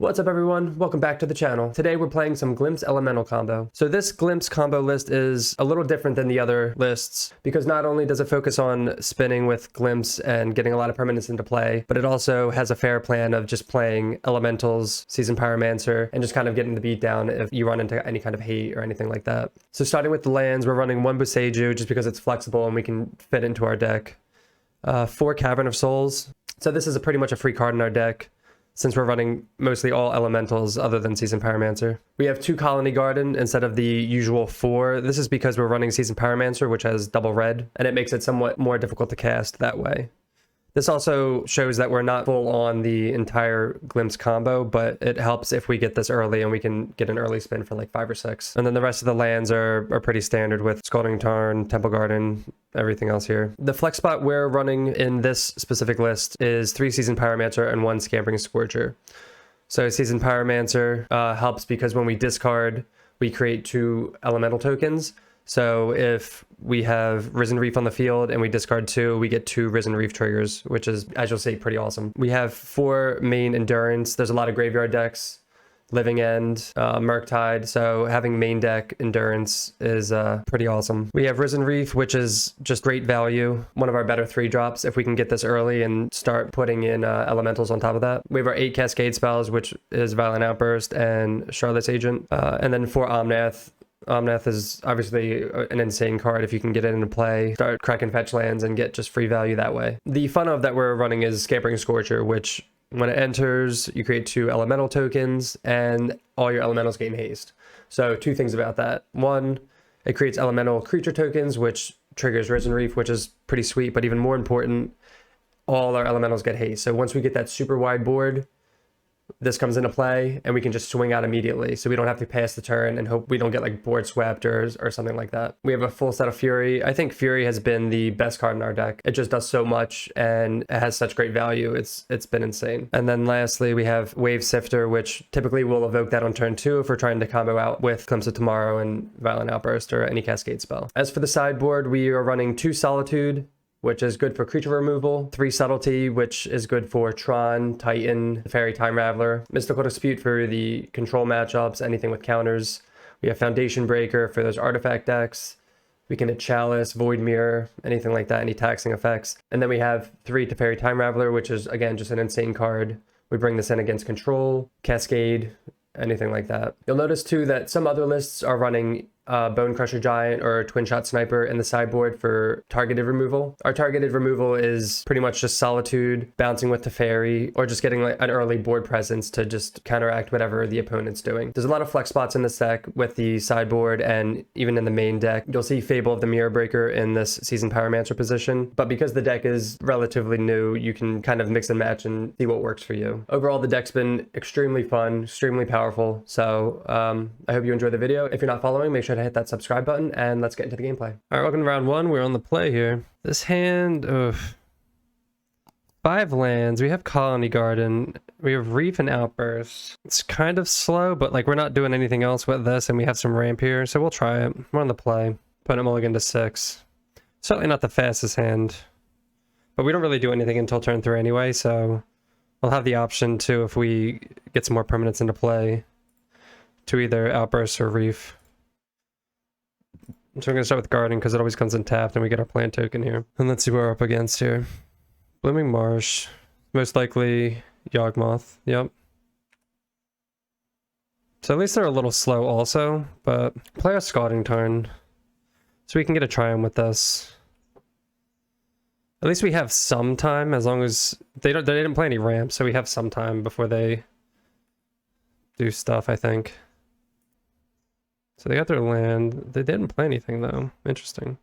What's up everyone, welcome back to the channel. Today we're playing some Glimpse Elemental combo. So this Glimpse combo list is a little different than the other lists because not only does it focus on spinning with Glimpse and getting a lot of permanents into play, but it also has a fair plan of just playing Elementals, Seasoned Pyromancer, and just kind of getting the beat down if you run into any kind of hate or anything like that. So starting with the lands, we're running one Boseiju just because it's flexible and we can fit into our deck. 4 Cavern of Souls. So this is pretty much a free card in our deck, since we're running mostly all elementals other than Seasoned Pyromancer. We have 2 Colony Garden instead of the usual 4. This is because we're running Seasoned Pyromancer, which has double red, and it makes it somewhat more difficult to cast that way. This also shows that we're not full on the entire Glimpse combo, but it helps if we get this early and we can get an early spin for like 5 or 6. And then the rest of the lands are pretty standard with Scalding Tarn, Temple Garden, everything else here. The flex spot we're running in this specific list is 3 Seasoned Pyromancer and 1 Scampering Scorer. So Seasoned Pyromancer helps because when we discard, we create 2 elemental tokens. So if we have Risen Reef on the field and we discard 2, we get 2 Risen Reef triggers, which is, as you'll see, pretty awesome. We have 4 main Endurance. There's a lot of graveyard decks, Living End, Murktide, so having main deck Endurance is pretty awesome. We have Risen Reef, which is just great value, one of our better 3-drops if we can get this early and start putting in elementals on top of that. We have our 8 Cascade spells, which is Violent Outburst and Charlotte's Agent, and then 4 Omnath. Omnath is obviously an insane card if you can get it into play, start cracking fetch lands and get just free value that way. The fun of that we're running is Scampering Scorer, which when it enters, you create 2 elemental tokens and all your elementals gain haste. So 2 things about that. 1, it creates elemental creature tokens, which triggers Risen Reef, which is pretty sweet, but even more important, all our elementals get haste. So once we get that super wide board, this comes into play and we can just swing out immediately, so we don't have to pass the turn and hope we don't get like board swept or something like that. We have a full set of Fury. I think Fury has been the best card in our deck. It just does so much and it has such great value. It's been insane. And then lastly, we have Wave Sifter, which typically will evoke that on turn 2 if we're trying to combo out with Glimpse of Tomorrow and Violent Outburst or any Cascade spell. As for the sideboard, we are running 2 Solitude, which is good for creature removal, 3 Subtlety, which is good for Tron, Titan, Teferi, Time Raveler, Mystical Dispute for the control matchups, anything with counters. We have Foundation Breaker for those artifact decks. We can hit Chalice, Void Mirror, anything like that, any taxing effects. And then we have 3 Teferi, Time Raveler, which is, again, just an insane card. We bring this in against control, Cascade, anything like that. You'll notice too that some other lists are running Bone Crusher Giant or Twin Shot Sniper in the sideboard for targeted removal. Our targeted removal is pretty much just Solitude, bouncing with Teferi, or just getting like an early board presence to just counteract whatever the opponent's doing. There's a lot of flex spots in this deck with the sideboard and even in the main deck. You'll see Fable of the Mirror Breaker in this Seasoned Pyromancer position, but because the deck is relatively new, you can kind of mix and match and see what works for you. Overall, the deck's been extremely fun, extremely powerful, so I hope you enjoyed the video. If you're not following, make sure to hit that subscribe button and let's get into the gameplay. All right, welcome to round 1. We're on the play here. This hand, 5 lands. We have Colony Garden. We have Reef and Outburst. It's kind of slow, but like we're not doing anything else with this, and we have some ramp here, so we'll try it. We're on the play. Put a mulligan to 6. Certainly not the fastest hand, but we don't really do anything until turn 3 anyway, so we'll have the option to, if we get some more permanents into play, to either Outburst or Reef. So we're going to start with Garden because it always comes in tapped and we get our plant token here. And let's see what we're up against here. Blooming Marsh. Most likely Yawgmoth. Yep. So at least they're a little slow also, but play a Scalding Tarn so we can get a Triumph with this. At least we have some time, as long as they didn't play any ramps, so we have some time before they do stuff, I think. So they got their land. They didn't play anything though. Interesting.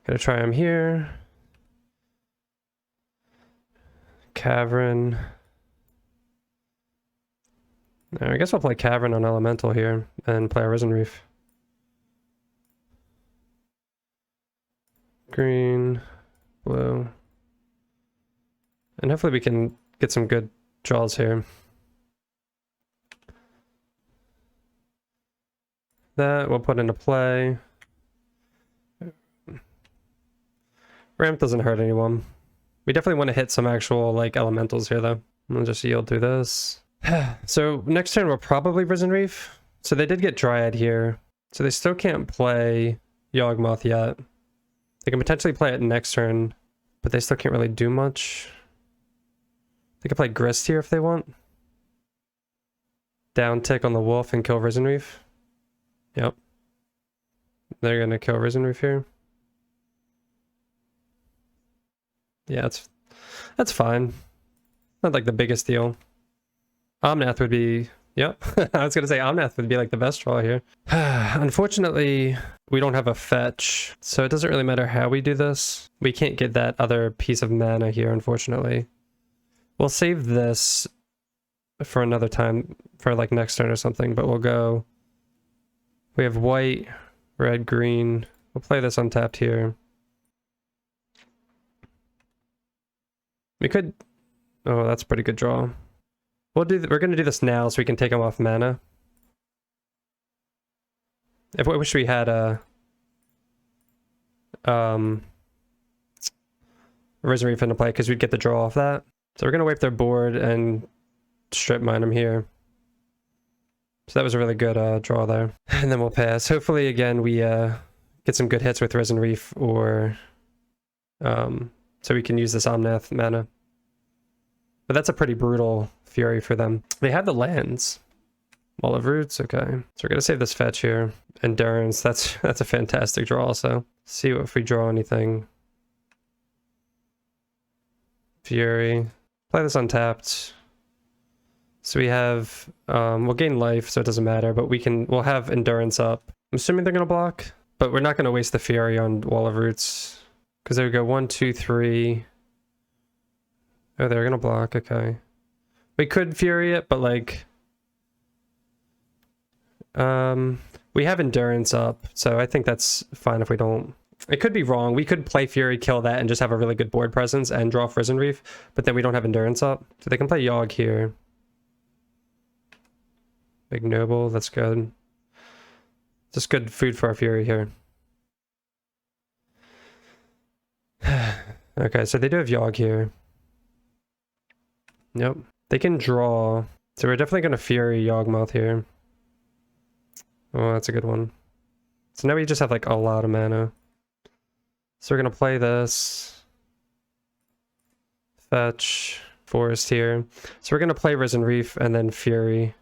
Gotta try them here. Cavern. I guess I'll play Cavern on Elemental here and play a Risen Reef. Green, blue. And hopefully we can get some good draws here. That we'll put into play. Ramp doesn't hurt anyone. We definitely want to hit some actual like elementals here though. I'll just yield through this. So next turn we'll probably Risen Reef. So they did get Dryad here. So they still can't play Yawgmoth yet. They can potentially play it next turn, but they still can't really do much. They can play Grist here if they want. Down tick on the Wolf and kill Risen Reef. Yep. They're gonna kill Risen Reef here. Yeah, that's fine. Not like the biggest deal. Omnath would be... Yep. I was gonna say Omnath would be like the best draw here. Unfortunately, we don't have a fetch, so it doesn't really matter how we do this. We can't get that other piece of mana here, unfortunately. We'll save this for another time, for like next turn or something, but we'll go... We have white, red, green. We'll play this untapped here. We could... Oh, that's a pretty good draw. We're gonna do this now so we can take them off mana. I wish we had a Risen Reef into play because we'd get the draw off that. So we're gonna wipe their board and strip mine them here. So that was a really good draw there. And then we'll pass. Hopefully again we get some good hits with Risen Reef, or so we can use this Omnath mana. But that's a pretty brutal Fury for them. They have the lands. Wall of Roots, okay. So we're gonna save this fetch here. Endurance, that's a fantastic draw also. See if we draw anything. Fury. Play this untapped. So we have, we'll gain life, so it doesn't matter, but we'll have Endurance up. I'm assuming they're gonna block, but we're not gonna waste the Fury on Wall of Roots. Because they would go 1, 2, 3. Oh, they're gonna block, okay. We could Fury it, but like... we have Endurance up, so I think that's fine if we don't... It could be wrong. We could play Fury, kill that, and just have a really good board presence and draw off Risen Reef, but then we don't have Endurance up. So they can play Yawg here. Big Noble, that's good. Just good food for our Fury here. Okay, so they do have Yawg here. Yep. They can draw. So we're definitely going to Fury Yawgmoth here. Oh, that's a good one. So now we just have like a lot of mana. So we're going to play this. Fetch. Forest here. So we're going to play Risen Reef and then Fury.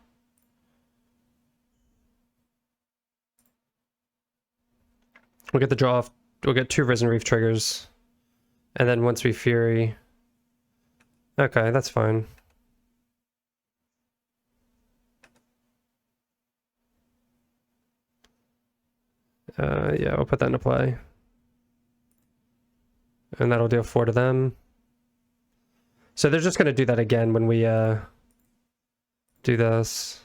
We'll get the draw off. We'll get 2 Risen Reef triggers. And then once we Fury... Okay, that's fine. Yeah, we'll put that into play. And that'll deal 4 to them. So they're just going to do that again when we do this.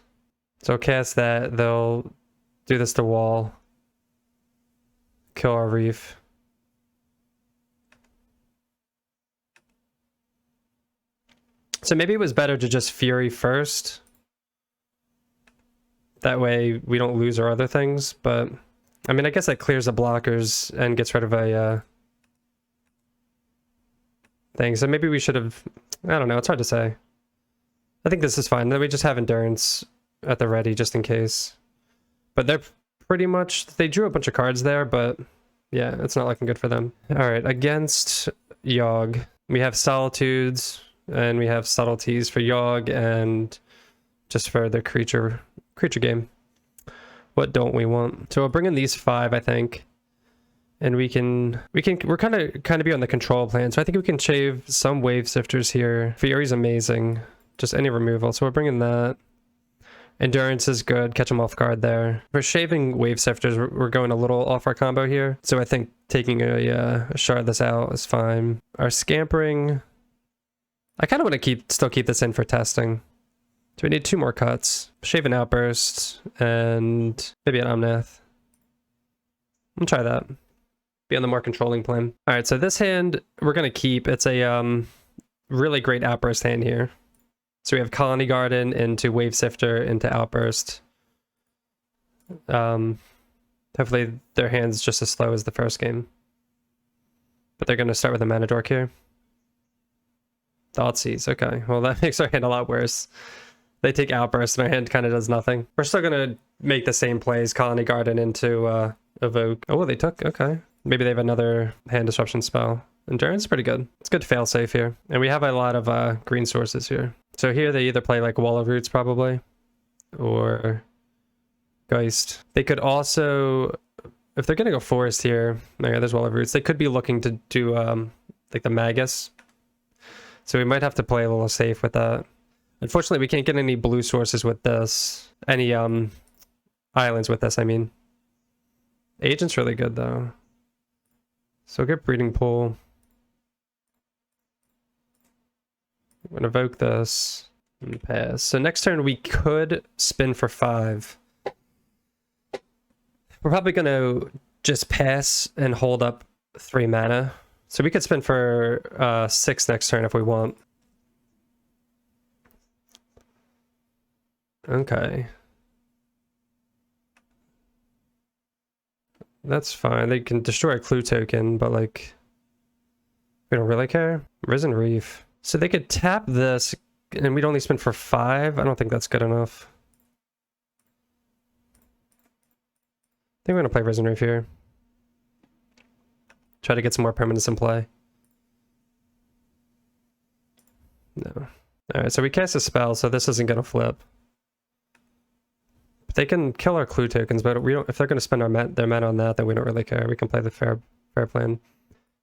So cast that, they'll do this to wall. Kill our Reef. So maybe it was better to just Fury first. That way we don't lose our other things, but... I mean, I guess that clears the blockers and gets rid of a thing. So maybe we should have... I don't know, it's hard to say. I think this is fine. Then we just have Endurance at the ready just in case. But they're pretty much... They drew a bunch of cards there, but yeah, it's not looking good for them. Alright, against Yawg, we have Solitudes, and we have Subtleties for Yawg, and just for the creature game. What don't we want? So we'll bring in these 5, I think. And we're kind of be on the control plan. So I think we can shave some Wave Sifters here. Fury's amazing. Just any removal. So we're bringing that. Endurance is good. Catch them off guard there. For shaving Wave Sifters, we're going a little off our combo here. So I think taking a shard this out is fine. Our Scampering... I kind of want to still keep this in for testing. So we need 2 more cuts. Shave an Outburst, and maybe an Omnath. We'll try that. Be on the more controlling plan. Alright, so this hand we're going to keep. It's a really great Outburst hand here. So we have Colony Garden into Wave Sifter into Outburst. Hopefully their hand's just as slow as the first game. But they're going to start with a Mana Dork here. Thoughtseize, okay. Well, that makes our hand a lot worse. They take Outburst and our hand kind of does nothing. We're still gonna make the same plays, Colony Garden into Evoke. Oh, they took, okay. Maybe they have another hand disruption spell. Endurance is pretty good. It's good to fail safe here. And we have a lot of green sources here. So here they either play like Wall of Roots probably, or Geist. They could also, if they're gonna go Forest here, okay, there's Wall of Roots. They could be looking to do like the Magus. So we might have to play a little safe with that. Unfortunately, we can't get any blue sources with this. Any islands with this, I mean. Agent's really good though. So get Breeding Pool. I'm gonna evoke this and pass. So next turn we could spin for 5. We're probably gonna just pass and hold up 3 mana. So we could spin for 6 next turn if we want. Okay. That's fine. They can destroy a clue token, but like, we don't really care. Risen Reef. So they could tap this and we'd only spin for 5. I don't think that's good enough. I think we're gonna play Risen Reef here. Try to get some more permanents in play. No. Alright, so we cast a spell, so this isn't gonna flip. But they can kill our clue tokens, but we don't. If they're gonna spend their mana on that, then we don't really care. We can play the fair plan.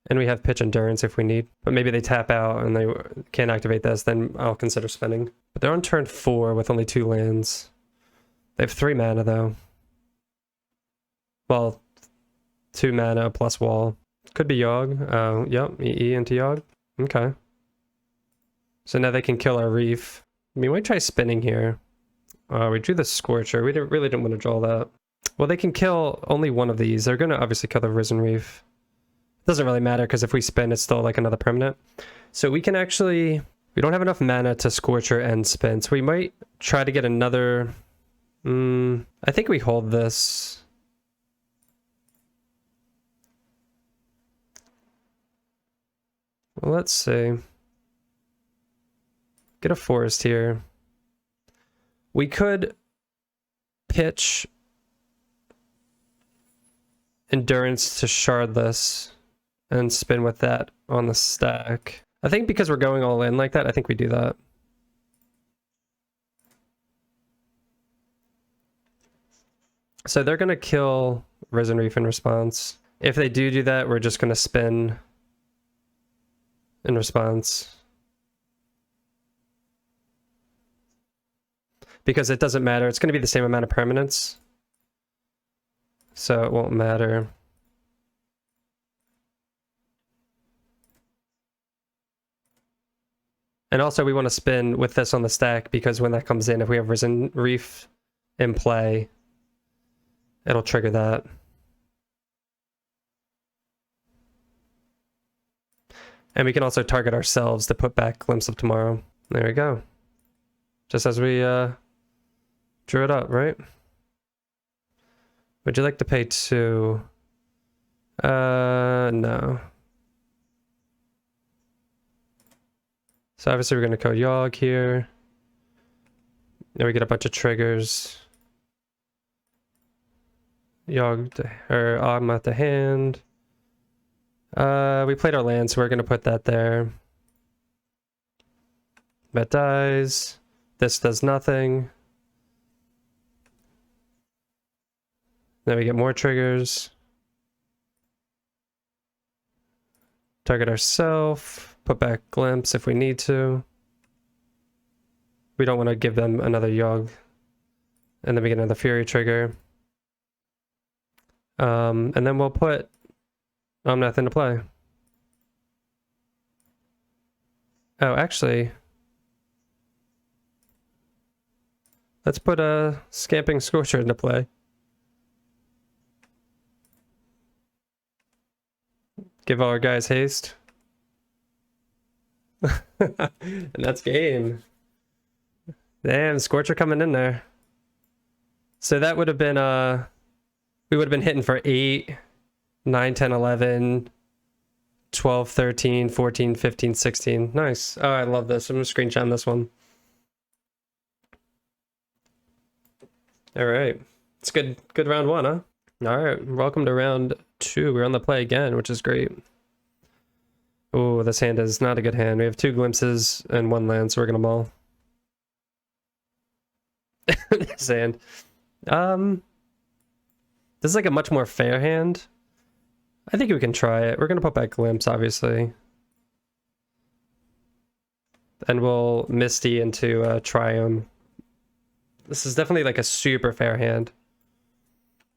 And we have pitch endurance if we need. But maybe they tap out and they can't activate this, then I'll consider spending. But they're on turn 4 with only 2 lands. They have 3 mana though. Well, 2 mana plus wall. Could be Yawg. Yep, EE into Yawg. Okay. So now they can kill our Reef. I mean, we try spinning here. We drew the Scorcher. We really didn't want to draw that. Well, they can kill only one of these. They're going to obviously kill the Risen Reef. Doesn't really matter because if we spin, it's still like another permanent. So we can actually... We don't have enough mana to Scorcher and spin. So we might try to get another... I think we hold this... Well, let's see. Get a Forest here. We could pitch Endurance to Shardless and spin with that on the stack. I think because we're going all in like that, I think we do that. So they're going to kill Risen Reef in response. If they do that, we're just going to spin in response. Because it doesn't matter. It's going to be the same amount of permanents. So it won't matter. And also we want to spin with this on the stack because when that comes in, if we have Risen Reef in play, it'll trigger that. And we can also target ourselves to put back Glimpse of Tomorrow. There we go. Just as we drew it up, right? Would you like to pay 2? No. So obviously we're going to code Yawg here. Now we get a bunch of triggers. Yawg or Omnath to hand. We played our land, so we're going to put that there. That dies. This does nothing. Then we get more triggers. Target ourselves. Put back Glimpse if we need to. We don't want to give them another Yawg. And then we get another Fury trigger. And then we'll put Omnath into play. Oh, actually... Let's put a Scampering Scorer into play. Give all our guys haste. And that's game. Damn, Scorcher coming in there. So that would have been we would have been hitting for 8, 9, 10, 11, 12, 13, 14, 15, 16. Nice. Oh, I love this. I'm gonna screenshot this one. All right. It's good round 1, huh? All right. Welcome to round 2. We're on the play again, which is great. Oh, this hand is not a good hand. We have 2 glimpses and 1 land, so we're gonna maul. This hand. This is like a much more fair hand. I think we can try it. We're gonna put back glimpse, obviously. And we'll Misty into Triome. This is definitely like a super fair hand.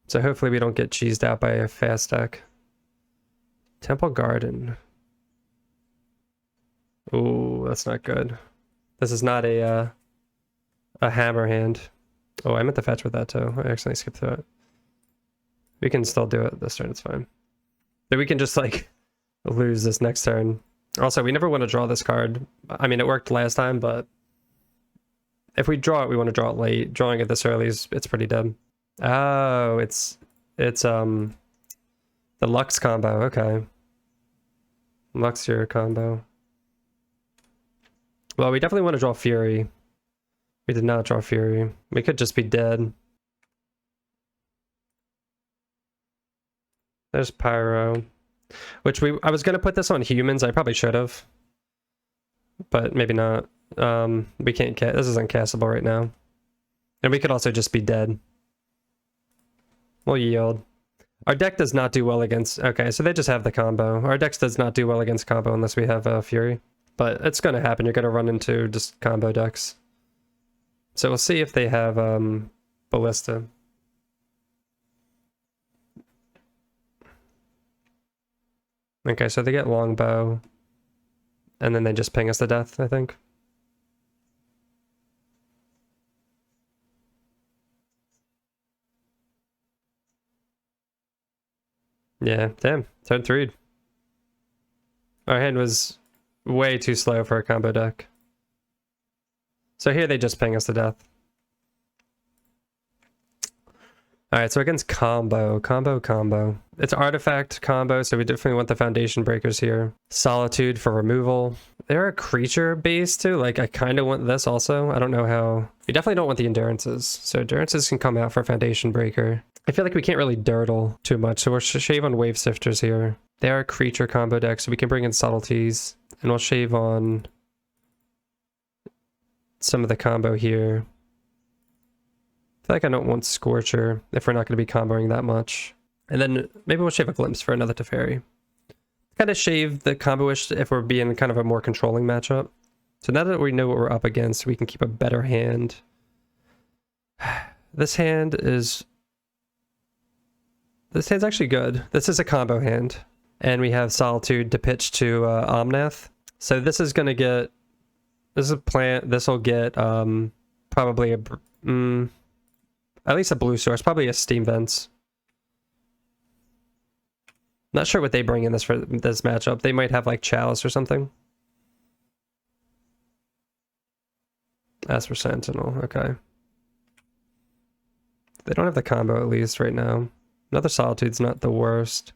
So hopefully we don't get cheesed out by a fast deck. Temple Garden. Ooh, that's not good. This is not a hammer hand. Oh, I meant to fetch with that too. I accidentally skipped through it. We can still do it this turn, it's fine. But we can just like lose this next turn. Also, we never want to draw this card. I mean, it worked last time, but if we draw it, we want to draw it late. Drawing it this early is it's pretty dead. Oh, it's the Lux combo. Okay, Luxure combo. Well, we definitely want to draw Fury. We did not draw Fury. We could just be dead. There's Pyro, which I was gonna put this on humans. I probably should have, but maybe not. We can't this is uncastable right now, and we could also just be dead. We'll yield. Our deck does not do well against. Okay, so they just have the combo. Our deck does not do well against combo unless we have Fury, but it's gonna happen. You're gonna run into just combo decks. So we'll see if they have Ballista. Okay, so they get Longbow, and then they just ping us to death, I think. Yeah, damn, turn 3. Our hand was way too slow for a combo deck. So here they just ping us to death. Alright, so against combo. It's artifact combo, so we definitely want the foundation breakers here. Solitude for removal. They're a creature base too, like I kind of want this also. I don't know how. We definitely don't want the endurances. So endurances can come out for foundation breaker. I feel like we can't really dirtle too much, so we'll shave on wave sifters here. They are a creature combo deck, so we can bring in subtleties, and we'll shave on some of the combo here. I feel like I don't want Scorcher if we're not going to be comboing that much. And then maybe we'll shave a Glimpse for another Teferi. Kind of shave the combo-ish if we're being kind of a more controlling matchup. So now that we know what we're up against, we can keep a better hand. This hand's actually good. This is a combo hand. And we have Solitude to pitch to Omnath. So this is going to get... This is a plant. This will get probably a... at least a blue source. Probably a Steam Vents. Not sure what they bring in this for this matchup. They might have like Chalice or something. As for Sentinel, okay. They don't have the combo at least right now. Another Solitude's not the worst.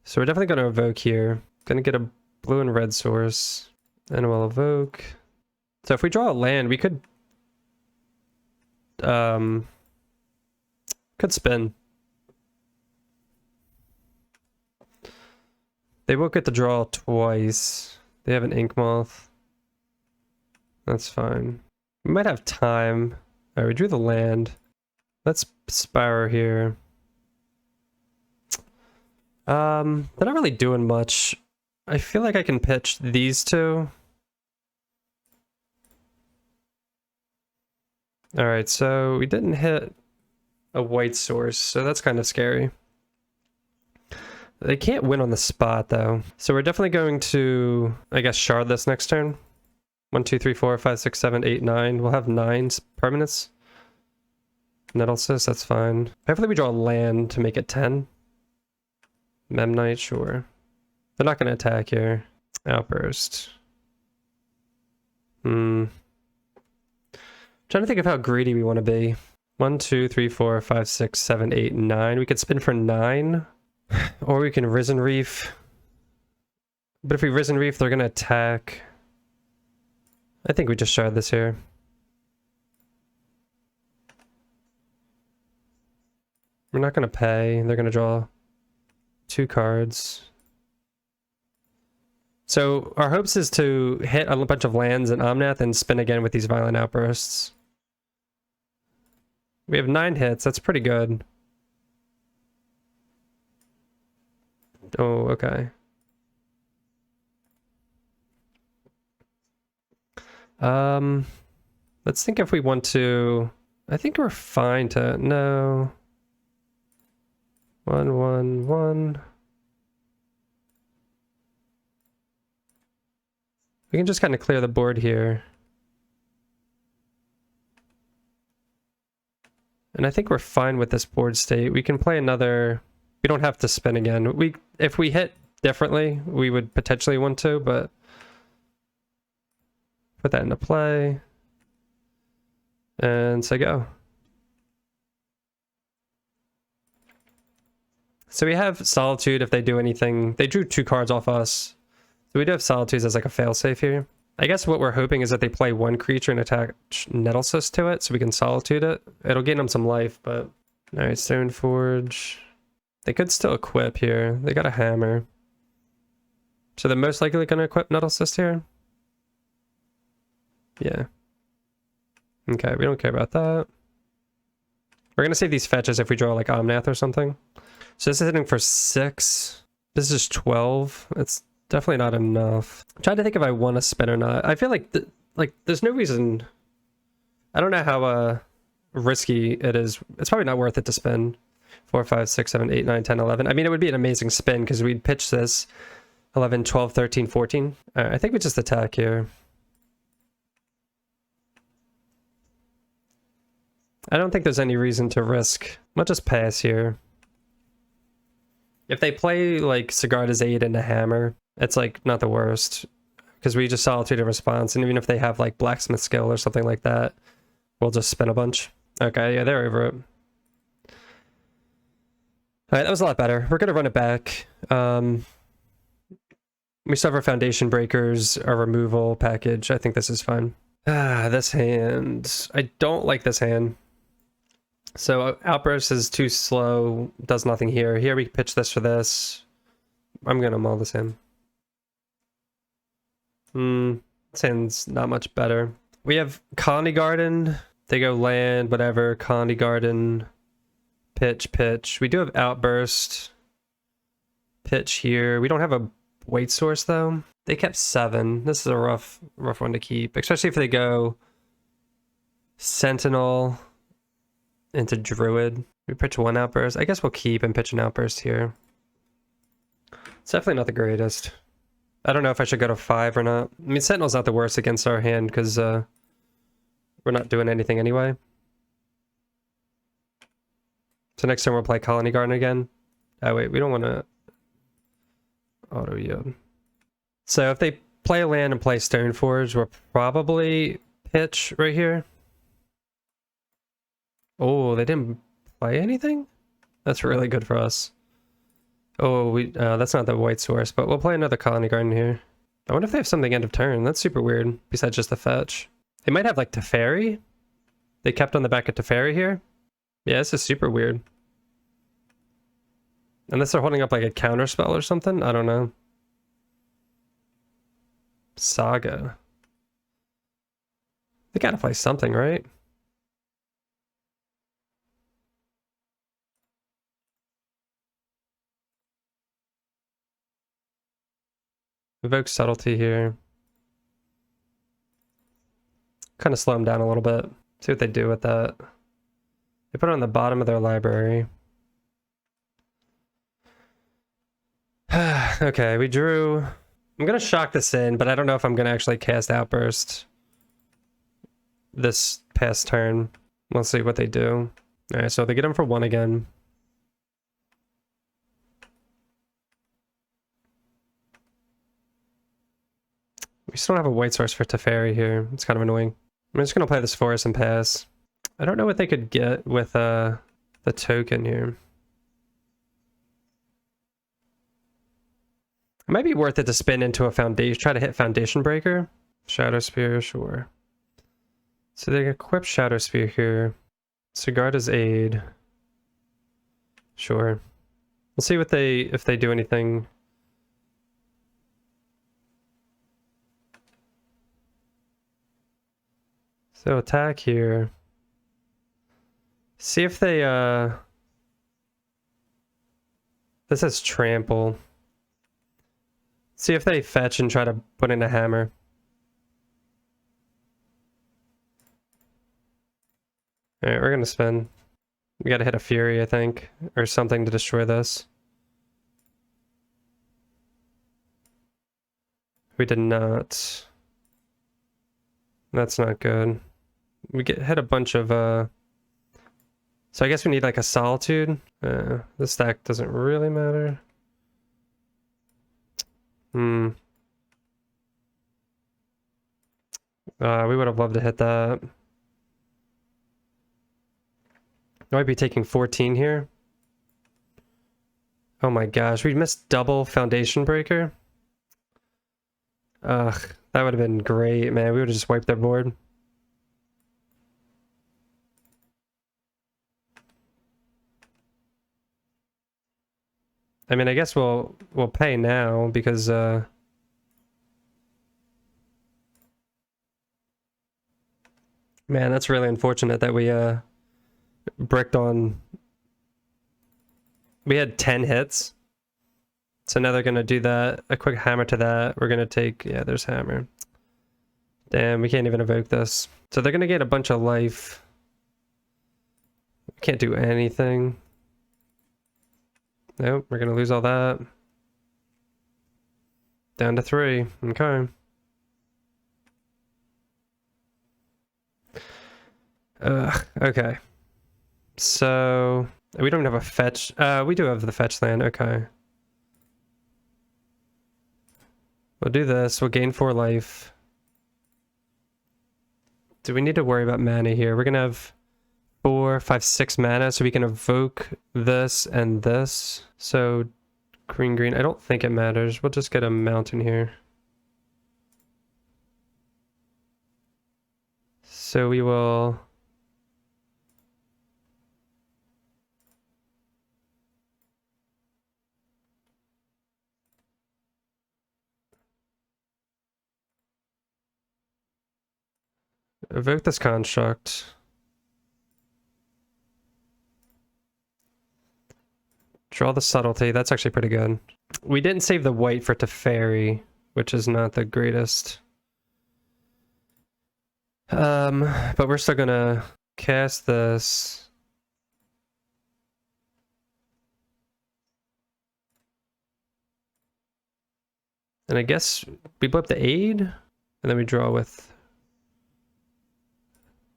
So we're definitely going to evoke here. Going to get a blue and red source. And we'll evoke. So if we draw a land, we could spin. They won't get to draw twice. They have an Yawgmoth. That's fine. We might have time. Alright, we drew the land. Let's Spiral here. They're not really doing much. I feel like I can pitch these two. Alright, so we didn't hit a white source, so that's kind of scary. They can't win on the spot, though. So we're definitely going to, I guess, shard this next turn. 1, 2, 3, 4, 5, 6, 7, 8, 9. We'll have 9 permanents. Nettlesis, that's fine. Hopefully we draw a land to make it 10. Memnite, sure. They're not going to attack here. Outburst. Trying to think of how greedy we want to be. 1, 2, 3, 4, 5, 6, 7, 8, 9. We could spin for 9. Or we can Risen Reef. But if we Risen Reef, they're gonna attack. I think we just shard this here. We're not gonna pay. They're gonna draw 2 cards. So our hopes is to hit a bunch of lands in Omnath and spin again with these Violent Outbursts. We have 9 hits. That's pretty good. Oh, okay. Let's think if we want to... I think we're fine to... No. 1, 1, 1. We can just kind of clear the board here. And I think we're fine with this board state. We can play another... We don't have to spin again. If we hit differently, we would potentially want to, but... Put that into play. And say go. So we have Solitude if they do anything. They drew 2 cards off us. So we do have Solitudes as like a failsafe here. I guess what we're hoping is that they play 1 creature and attach Nettlecyst to it so we can Solitude it. It'll gain them some life, but... Alright, Stoneforge. They could still equip here. They got a hammer. So they're most likely going to equip Nettlecyst here? Yeah. Okay, we don't care about that. We're going to save these fetches if we draw like Omnath or something. So this is hitting for 6. This is 12. It's definitely not enough. I'm trying to think if I want to spin or not. I feel like there's no reason. I don't know how risky it is. It's probably not worth it to spin. 4, 5, 6, 7, 8, 9, 10, 11. I mean, it would be an amazing spin because we'd pitch this 11, 12, 13, 14. I think we just attack here. I don't think there's any reason to risk. I'll just pass here. If they play like Sigarda's Aid and a hammer, it's like not the worst. Because we just Solitude a response, and even if they have like Blacksmith skill or something like that, we'll just spin a bunch. Okay, yeah, they're over it. Alright, that was a lot better. We're gonna run it back. We still have our Foundation Breakers, our removal package. I think this is fine. This hand. I don't like this hand. So Outburst is too slow, does nothing here. Here we pitch this for this. I'm gonna maul this in. This hand's not much better. We have Colony Garden. They go land, whatever. Colony Garden. Pitch, pitch. We do have Outburst. Pitch here. We don't have a weight source though. They kept 7. This is a rough one to keep, especially if they go Sentinel into Druid. We pitch 1 Outburst. I guess we'll keep and pitch an Outburst here. It's definitely not the greatest. I don't know if I should go to 5 or not. I mean, Sentinel's not the worst against our hand because we're not doing anything anyway. So next time we'll play Colony Garden again. Oh wait, we don't want to auto yield. So if they play a land and play Stoneforge, we'll probably pitch right here. Oh, they didn't play anything? That's really good for us. Oh, that's not the white source, but we'll play another Colony Garden here. I wonder if they have something end of turn. That's super weird, besides just the fetch. They might have like Teferi. They kept on the back of Teferi here. Yeah, this is super weird. Unless they're holding up like a counter spell or something? I don't know. Saga. They gotta play something, right? Evoke Subtlety here. Kind of slow them down a little bit. See what they do with that. They put it on the bottom of their library. Okay, we drew... I'm going to shock this in, but I don't know if I'm going to actually cast Outburst this past turn. We'll see what they do. Alright, so they get him for 1 again. We still don't have a white source for Teferi here. It's kind of annoying. I'm just going to play this forest and pass. I don't know what they could get with the token here. It might be worth it to spin into a foundation, try to hit Foundation Breaker. Shadow Spear, sure. So they equip Shadow Spear here. Sigarda's Aid. Sure. We'll see what if they do anything. So attack here. See if they this has trample. See if they fetch and try to put in a hammer. Alright, we're gonna spin. We gotta hit a Fury, I think, or something to destroy this. We did not. That's not good. We hit a bunch of so I guess we need like a Solitude. This stack doesn't really matter. We would have loved to hit that. I might be taking 14 here. Oh my gosh, we missed double Foundation Breaker. Ugh, that would have been great, man. We would have just wiped their board. I mean, I guess we'll pay now because man, that's really unfortunate that we bricked on. We had 10 hits. So now they're gonna do that. A quick hammer to that. We're gonna take, yeah, there's hammer. Damn, we can't even evoke this. So they're gonna get a bunch of life. We can't do anything. Nope, we're gonna lose all that. Down to 3. Okay. Okay. So we don't have a fetch. We do have the fetch land. Okay. We'll do this. We'll gain 4 life. Do we need to worry about mana here? We're gonna have 4, 5, 6 mana, so we can evoke this and this. So green, green. I don't think it matters. We'll just get a mountain here. So we will. Evoke this construct. Draw the subtlety. That's actually pretty good. We didn't save the white for Teferi, which is not the greatest. But we're still gonna cast this. And I guess we blip the aid, and then we draw with.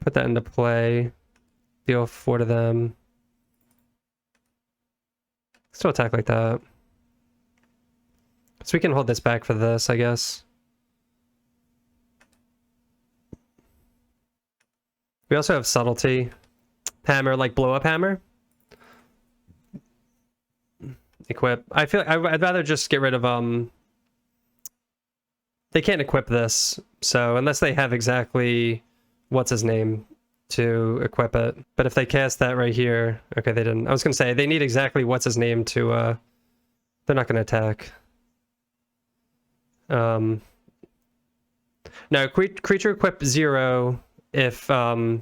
Put that into play. Deal 4 to them. Still attack like that. So we can hold this back for this, I guess. We also have subtlety. Hammer, like blow up hammer. Equip. I feel I'd rather just get rid of they can't equip this, so unless they have exactly what's his name to equip it. But if they cast that right here, okay, they didn't. I was gonna say they need exactly what's his name to they're not gonna attack. No, creature equip 0 if I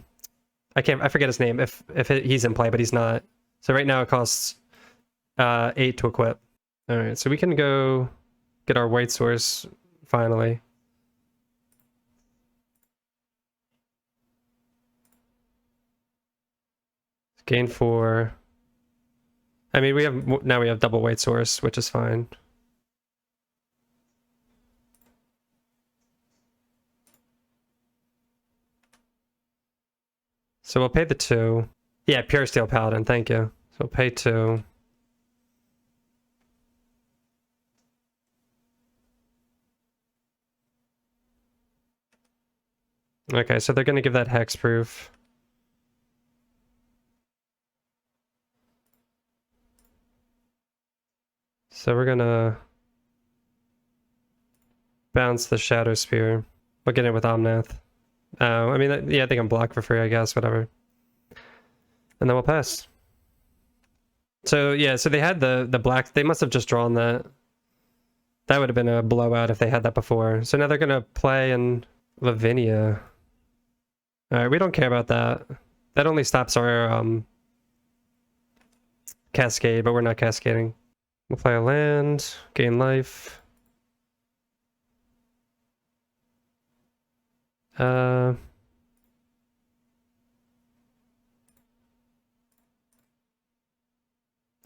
forget his name if he's in play, but he's not. So right now it costs 8 to equip. All right, so we can go get our white source finally. Gain 4. I mean, we have double white source, which is fine. So we'll pay the 2. Yeah, Pure Steel Paladin, thank you. So we'll pay 2. Okay, so they're gonna give that hexproof. So we're gonna bounce the Shadow Spear. We'll get in with Omnath. I mean, yeah, they can block for free, I guess, whatever. And then we'll pass. So, yeah, so they had the black... They must have just drawn that. That would have been a blowout if they had that before. So now they're going to play in Lavinia. Alright, we don't care about that. That only stops our Cascade, but we're not cascading. We'll play a land, gain life. Oh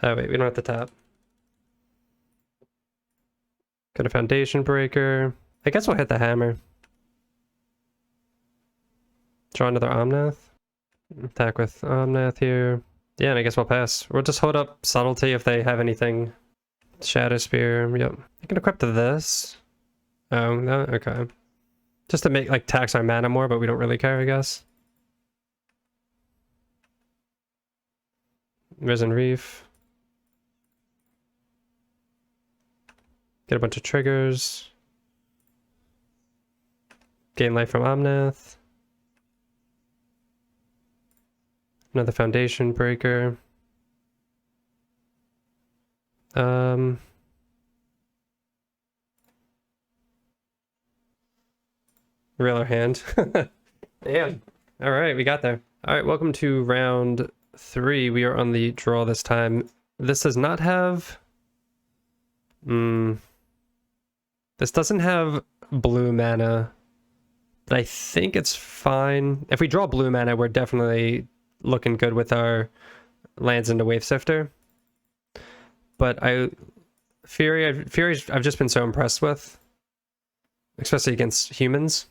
wait, we don't have to tap. Got a Foundation Breaker. I guess we'll hit the hammer. Draw another Omnath. Attack with Omnath here. Yeah, and I guess we'll pass. We'll just hold up Subtlety if they have anything. Shadow Spear, yep. I can equip to this. Oh, no, okay. Just to make, like, tax our mana more, but we don't really care, I guess. Risen Reef. Get a bunch of triggers. Gain life from Omnath. Another Foundation Breaker. Real our hand. Damn. All right, we got there. All right, welcome to round 3. We are on the draw this time. This does not have... This doesn't have blue mana, but I think it's fine. If we draw blue mana, we're definitely looking good with our lands into Wave Sifter. But Fury I've just been so impressed with, especially against humans.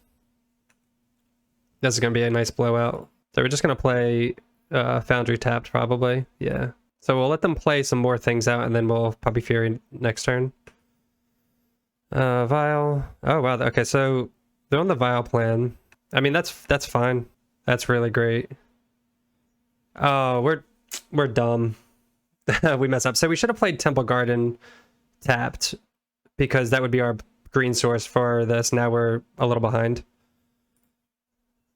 This is going to be a nice blowout. So we're just going to play Foundry tapped, probably. Yeah. So we'll let them play some more things out, and then we'll probably Fury next turn. Vial. Oh, wow. Okay, so they're on the Vial plan. I mean, that's fine. That's really great. Oh, we're dumb. We mess up. So we should have played Temple Garden tapped, because that would be our green source for this. Now we're a little behind.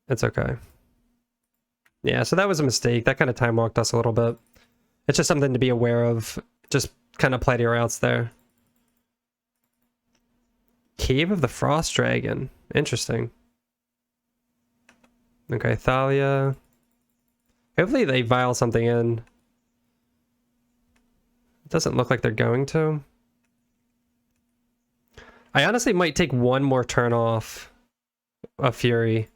It's okay. Yeah, so that was a mistake. That kind of time walked us a little bit. It's just something to be aware of. Just kind of play to your outs there. Cave of the Frost Dragon. Interesting. Okay, Thalia. Hopefully they vial something in. It doesn't look like they're going to. I honestly might take one more turn off of Fury.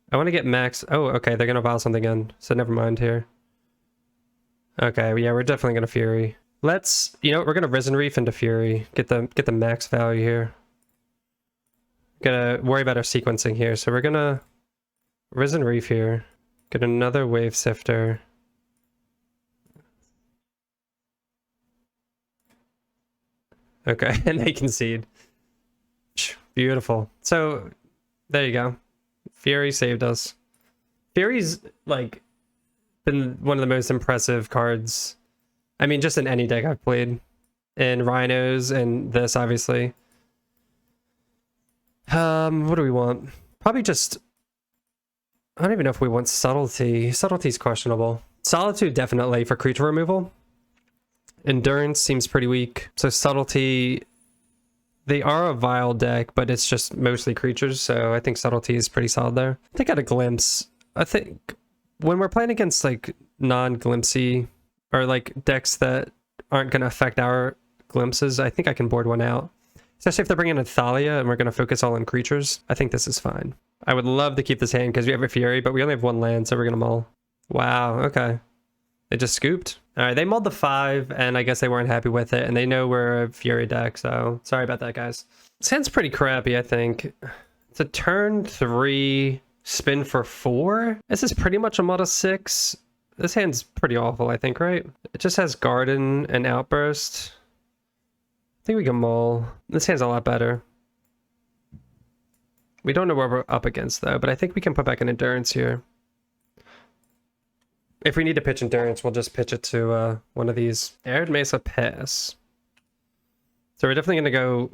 I want to get max... Oh, okay, they're going to vial something in, so never mind here. Okay, yeah, we're definitely going to Fury. Let's... You know what, we're going to Risen Reef into Fury. Get the max value here. Gotta worry about our sequencing here, so we're going to Risen Reef here. Get another Wave Sifter. Okay, and they concede. Beautiful. So, there you go. Fury saved us. Fury's, like, been one of the most impressive cards. I mean, just in any deck I've played. In Rhinos and this, obviously. What do we want? Probably just... I don't even know if we want Subtlety. Subtlety's questionable. Solitude, definitely, for creature removal. Endurance seems pretty weak. So Subtlety... They are a Vile deck, but it's just mostly creatures, so I think Subtlety is pretty solid there. I think at a glimpse, I think when we're playing against like non-glimpsy or like decks that aren't going to affect our glimpses, I think I can board one out. Especially if they're bringing in Thalia and we're going to focus all on creatures. I think this is fine. I would love to keep this hand because we have a Fury, but we only have one land, so we're going to mull. Wow, okay. They just scooped. All right, they mulled the 5, and I guess they weren't happy with it, and they know we're a Fury deck, so sorry about that, guys. This hand's pretty crappy, I think. It's a turn 3, spin for 4. This is pretty much a mod of 6. This hand's pretty awful, I think, right? It just has Garden and Outburst. I think we can mull. This hand's a lot better. We don't know where we're up against, though, but I think we can put back an Endurance here. If we need to pitch Endurance, we'll just pitch it to one of these. Arid Mesa pass. So we're definitely going to go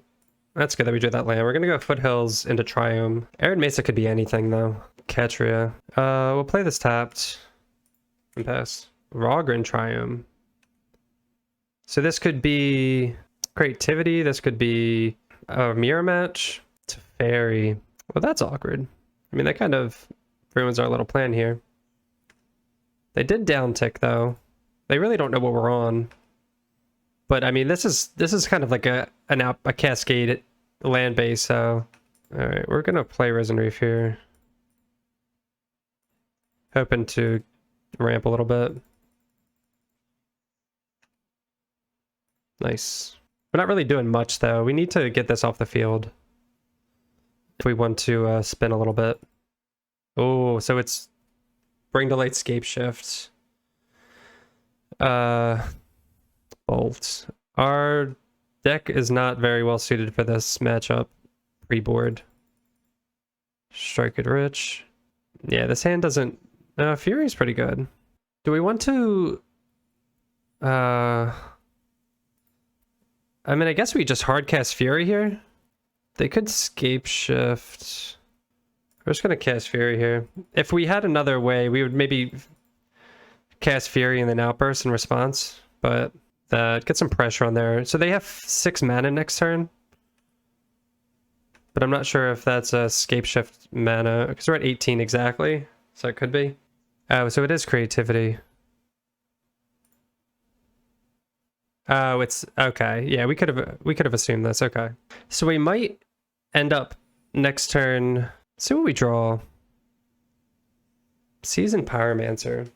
That's good that we drew that land. We're gonna go Foothills into Triome. Arid Mesa could be anything though. Catria. We'll play this tapped and pass. Rogren Triome. So this could be Creativity. This could be a mirror match. Teferi. Well, that's awkward. I mean, that kind of ruins our little plan here. They did down tick though. They really don't know what we're on. But I mean, this is kind of like a Cascade land base. So, all right, we're gonna play Risen Reef here, hoping to ramp a little bit. Nice. We're not really doing much though. We need to get this off the field if we want to spin a little bit. Oh, so it's Bring to Light, Scape Shift. Bolt. Our deck is not very well suited for this matchup pre-board. Strike it rich. Yeah, this hand doesn't... Fury's pretty good. Do we want to... I mean, I guess we just hardcast Fury here. They could Scape Shift. We're just going to cast Fury here. If we had another way, we would maybe cast Fury and then Outburst in response. But get some pressure on there. So they have 6 mana next turn. But I'm not sure if that's a Scape Shift mana. Because we're at 18 exactly. So it could be. Oh, so it is Creativity. Oh, it's okay. Yeah, we could have assumed this. Okay. So we might end up next turn. See what we draw. Seasoned Pyromancer.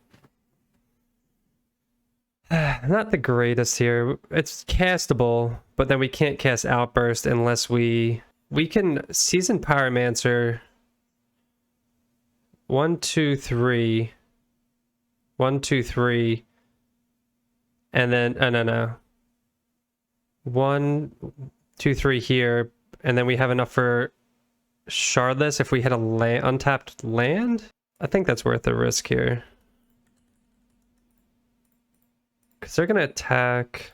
Not the greatest here. It's castable, but then we can't cast Outburst unless we can Seasoned Pyromancer. 1, 2, 3. 1, 2, 3. And then no. 1, 2, 3 here, and then we have enough for Shardless if we hit a untapped land. I think that's worth the risk here. Because they're going to attack.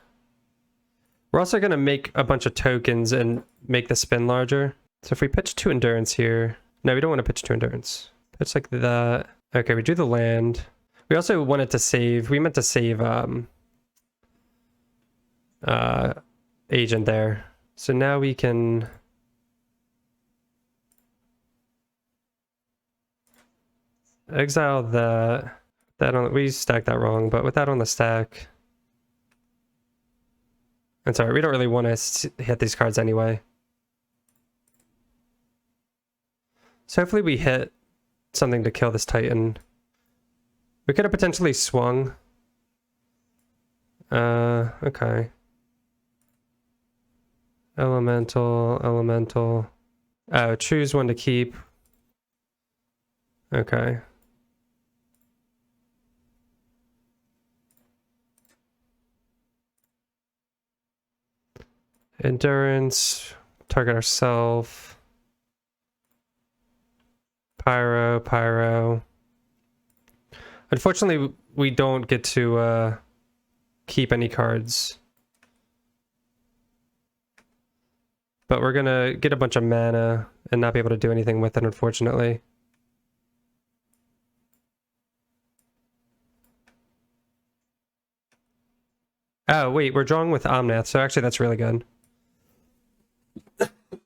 We're also going to make a bunch of tokens and make the spin larger. So if we pitch 2 Endurance here... No, we don't want to pitch 2 Endurance. Pitch like that. Okay, we do the land. We also wanted to save... We meant to save Agent there. So now we can... exile that. We stacked that wrong, but with that on the stack... And sorry, we don't really want to hit these cards anyway. So hopefully we hit something to kill this Titan. We could have potentially swung. Okay. Elemental. Oh, choose one to keep. Okay. Endurance, target ourselves. Pyro. Unfortunately, we don't get to keep any cards. But we're gonna get a bunch of mana and not be able to do anything with it, unfortunately. Oh, wait, we're drawing with Omnath, so actually that's really good.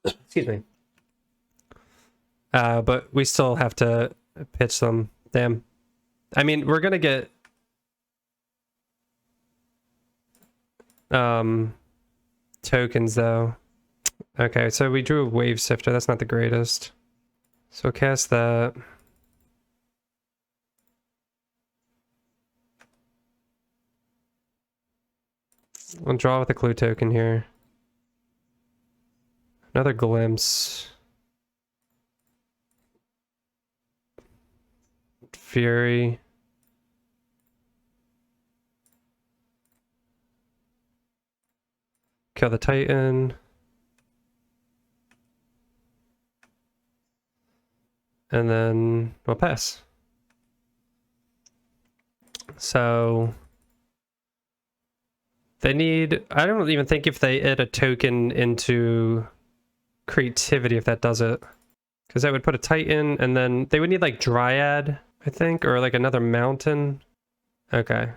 Excuse me. But we still have to pitch them. Damn. I mean, we're gonna get... tokens, though. Okay, so we drew a Wave Sifter. That's not the greatest. So cast that. We'll draw with a clue token here. Another Glimpse. Fury. Kill the Titan. And then we'll pass. So they need... I don't even think if they add a token into creativity if that does it. Because that would put a Titan, and then they would need like Dryad, I think, or like another mountain. Okay.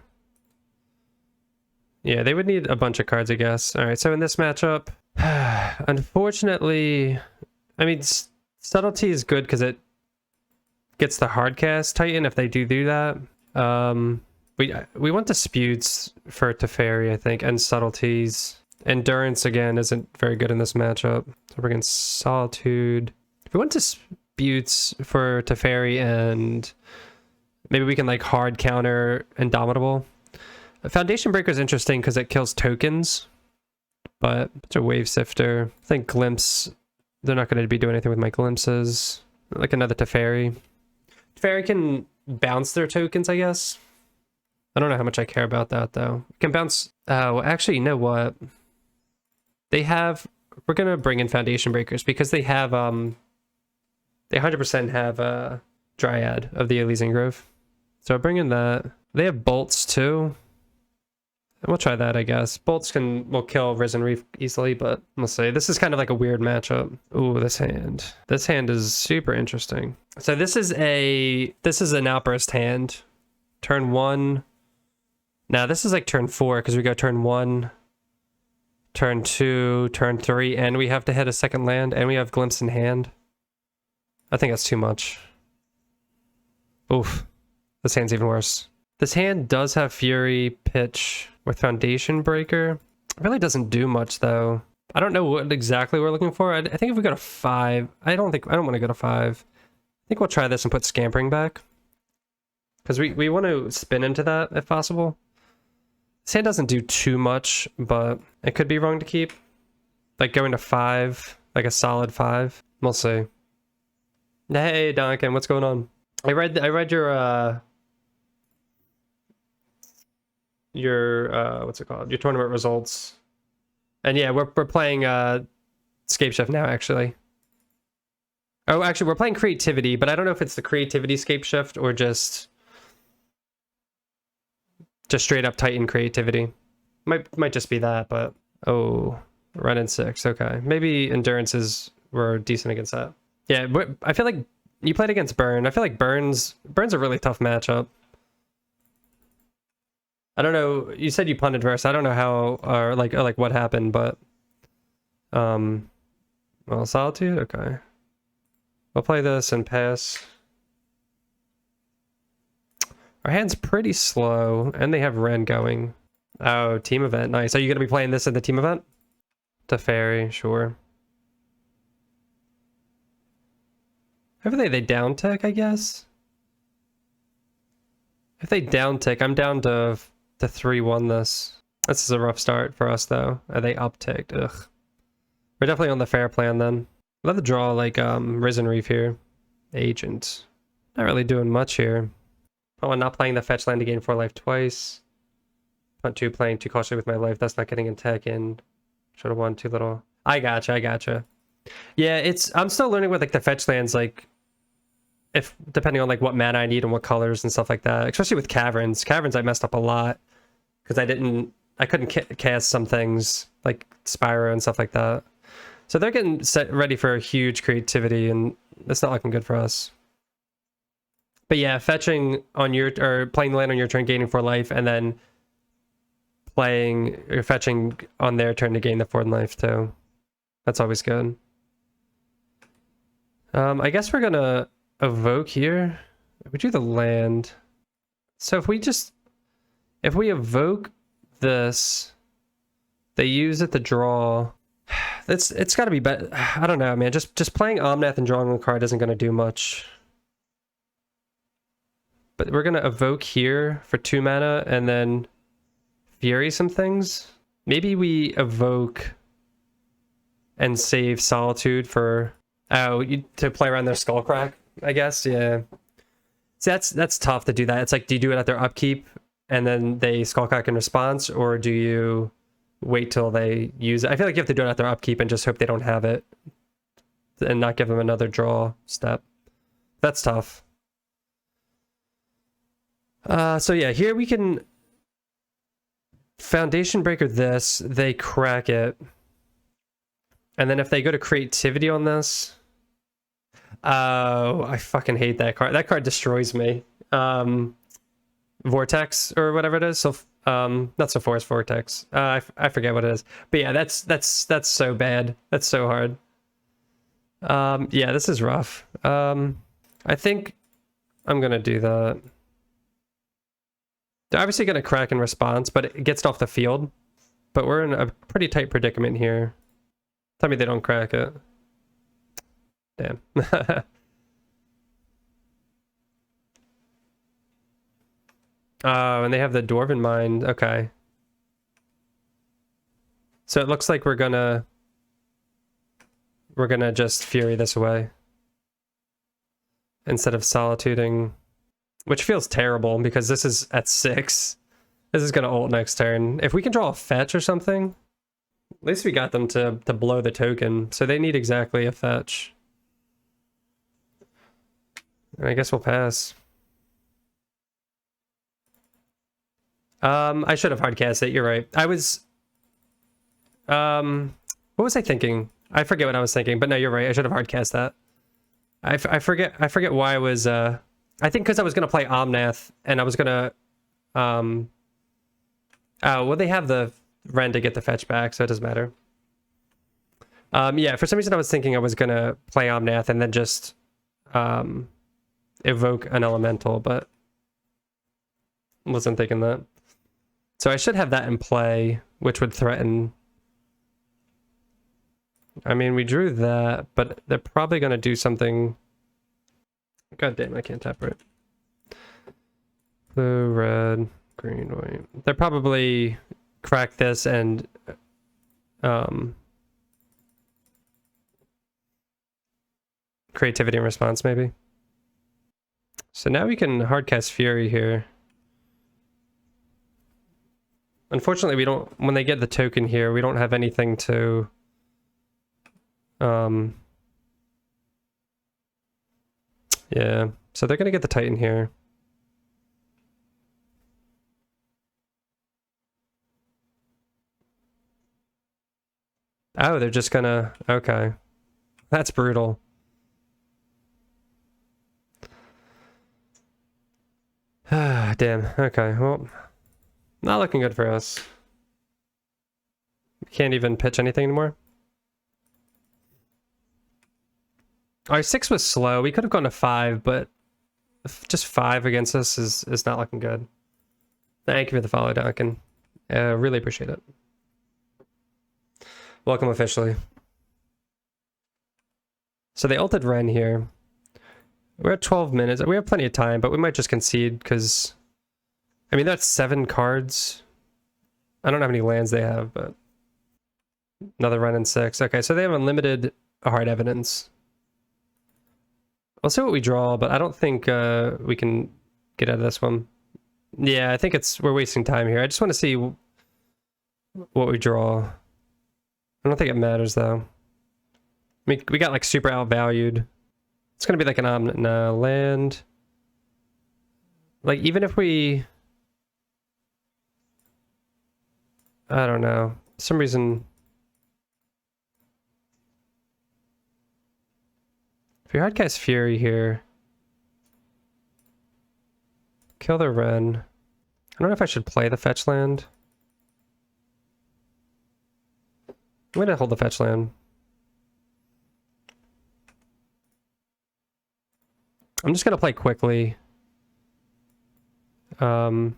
Yeah, they would need a bunch of cards, I guess. All right, so in this matchup, unfortunately, I mean, subtlety is good because it gets the hard cast Titan if they do that. We want disputes for Teferi, I think, and subtleties. Endurance again isn't very good in this matchup. So we're against Solitude. If we want disputes for Teferi, and maybe we can like hard counter Indomitable. Foundation Breaker is interesting because it kills tokens, but it's a Wave Sifter. I think Glimpse, they're not going to be doing anything with my Glimpses. Like another Teferi. Teferi can bounce their tokens, I guess. I don't know how much I care about that, though. It can bounce... well, actually, you know what? They have... We're going to bring in Foundation Breakers because they have... They 100% have Dryad of the Elysian Grove. So I'll bring in that. They have Bolts, too. We'll try that, I guess. Bolts will kill Risen Reef easily, but we'll see. This is kind of like a weird matchup. Ooh, this hand. This hand is super interesting. So this is an Outburst hand. Turn 1. Now this is like turn 4 because we go turn 1, turn 2, turn 3, and we have to hit a second land, and we have Glimpse in hand. I think that's too much. Oof. This hand's even worse. This hand does have Fury, Pitch with Foundation Breaker. It really doesn't do much though. I don't know what exactly we're looking for. I think if we go to 5, I don't want to go to 5. I think we'll try this and put Scampering back. Because we want to spin into that if possible. This hand doesn't do too much, but it could be wrong to keep. Like going to 5, like a solid 5. We'll see. Hey Duncan, what's going on? I read your what's it called? Your tournament results. And yeah, we're playing Scape Shift now, actually. Oh, actually, we're playing Creativity, but I don't know if it's the Creativity Scape Shift or just straight up Titan Creativity. Might just be that, but oh, run in 6. Okay, maybe Endurances were decent against that. Yeah, but I feel like you played against Burn. I feel like Burn's a really tough matchup. I don't know. You said you punted verse. I don't know how or like what happened, but well, Solitude. Okay, we'll play this and pass. Our hand's pretty slow, and they have Ren going. Oh, team event. Nice. Are you gonna be playing this in the team event? Teferi, sure. Hopefully they down tick, I guess. If they down tick, I'm down to 3-1 this. This is a rough start for us though. Are they up ticked? Ugh. We're definitely on the fair plan then. Love to draw like Risen Reef here. Agent. Not really doing much here. Oh, I'm not playing the fetch land to gain 4 life twice. Punt 2 playing too cautiously with my life. That's not getting in tech in. Should have won too little. I gotcha. Yeah, I'm still learning with like the fetch lands, like if depending on like what mana I need and what colors and stuff like that. Especially with caverns. Caverns I messed up a lot because I couldn't cast some things like Spyro and stuff like that. So they're getting set ready for a huge creativity, and it's not looking good for us. But yeah, fetching on your or playing the land on your turn, gaining 4 life, and then playing or fetching on their turn to gain the 4 life too. That's always good. I guess we're gonna evoke here. We do the land. So if we evoke this, they use it to draw. It's got to be better. I don't know, man. Just playing Omnath and drawing a card isn't gonna do much. But we're gonna evoke here for 2 mana and then Fury some things. Maybe we evoke and save Solitude for to play around their Skullcrack, I guess. Yeah. See, that's tough to do that. It's like, do you do it at their upkeep and then they Skullcrack in response, or do you wait till they use it? I feel like you have to do it at their upkeep and just hope they don't have it and not give them another draw step. That's tough. So yeah, here we can Foundation Breaker this, they crack it. And then if they go to creativity on this, oh, I fucking hate that card. That card destroys me. Vortex or whatever it is. So not so force vortex. I forget what it is. But yeah, that's so bad. That's so hard. Yeah, this is rough. I think I'm gonna do that. They're obviously gonna crack in response, but it gets off the field. But we're in a pretty tight predicament here. Tell me they don't crack it. Damn. Oh, and they have the Dwarven Mind. Okay. So it looks like we're gonna just Fury this away. Instead of Solituding. Which feels terrible because this is at 6. This is gonna ult next turn. If we can draw a fetch or something, at least we got them to blow the token. So they need exactly a fetch. And I guess we'll pass. I should have hardcast it, you're right. I was what was I thinking? I forget what I was thinking, but no, you're right. I should have hardcast that. I forget why I was I think because I was gonna play Omnath and I was gonna oh well, they have the Ren to get the fetch back, so it doesn't matter. Yeah, for some reason I was thinking I was gonna play Omnath and then just evoke an elemental, but wasn't thinking that. So I should have that in play, which would threaten. I mean, we drew that, but they're probably going to do something. God damn, I can't tap right. Blue, red, green, white. They're probably crack this and creativity and response, maybe. So now we can hardcast Fury here. Unfortunately, we don't, when they get the token here, we don't have anything to yeah, so they're gonna get the Titan here. Oh, they're just gonna, okay. That's brutal. Ah, damn, okay, well, not looking good for us. We can't even pitch anything anymore. Our 6 was slow. We could have gone to 5, but just 5 against us is not looking good. Thank you for the follow, Duncan. Really appreciate it. Welcome officially. So they ulted Ren here. We're at 12 minutes. We have plenty of time, but we might just concede because, I mean, that's 7 cards. I don't know how many lands they have, but another Ren and 6. Okay, so they have unlimited hard evidence. We'll see what we draw, but I don't think we can get out of this one. Yeah, I think we're wasting time here. I just want to see what we draw. I don't think it matters, though. I mean, we got, like, super outvalued. It's going to be like an land. Like, even if we... I don't know. For some reason... If we hardcast Fury here... Kill the Ren. I don't know if I should play the fetch land. I'm gonna hold the fetch land. I'm just gonna play quickly. Yeah,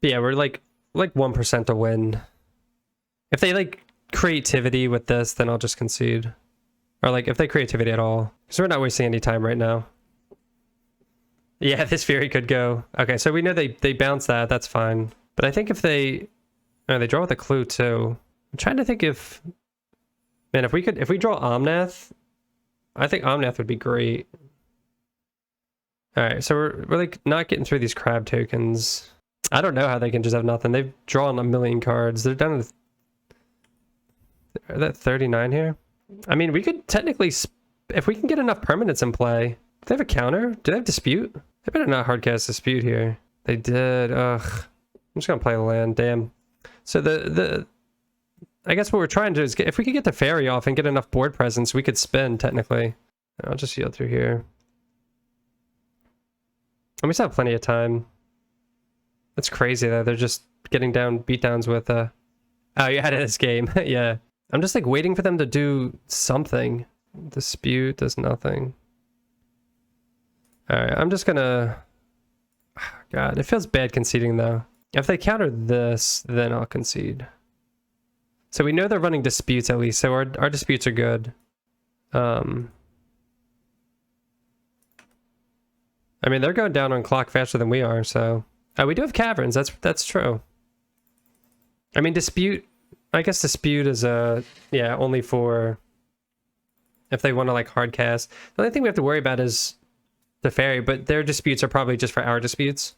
we're like 1% to win. If they like creativity with this, then I'll just concede. Or like if they creativity at all. So we're not wasting any time right now. Yeah, this Fury could go. Okay, so we know they bounce that, that's fine. But I think if they... Oh, they draw with a clue too. I'm trying to think if... Man, if we draw Omnath, I think Omnath would be great. Alright, so we're like not getting through these crab tokens. I don't know how they can just have nothing. They've drawn a million cards. They're down to... Are that 39 here? I mean, we could technically... If we can get enough permanents in play... Do they have a counter? Do they have Dispute? They better not hardcast Dispute here. They did. Ugh. I'm just gonna play the land. Damn. So the I guess what we're trying to do is get, if we could get the Teferi off and get enough board presence, we could spin technically. I'll just yield through here. And we still have plenty of time. That's crazy though. They're just getting down beatdowns with oh, you had it this game. Yeah. I'm just like waiting for them to do something. Dispute does nothing. Alright, I'm just gonna... God, it feels bad conceding though. If they counter this, then I'll concede. So we know they're running disputes at least, so our disputes are good. I mean, they're going down on clock faster than we are, so... we do have caverns, that's true. I mean, dispute... I guess dispute is, yeah, only for... if they want to, like, hard cast. The only thing we have to worry about is the Teferi, but their disputes are probably just for our disputes.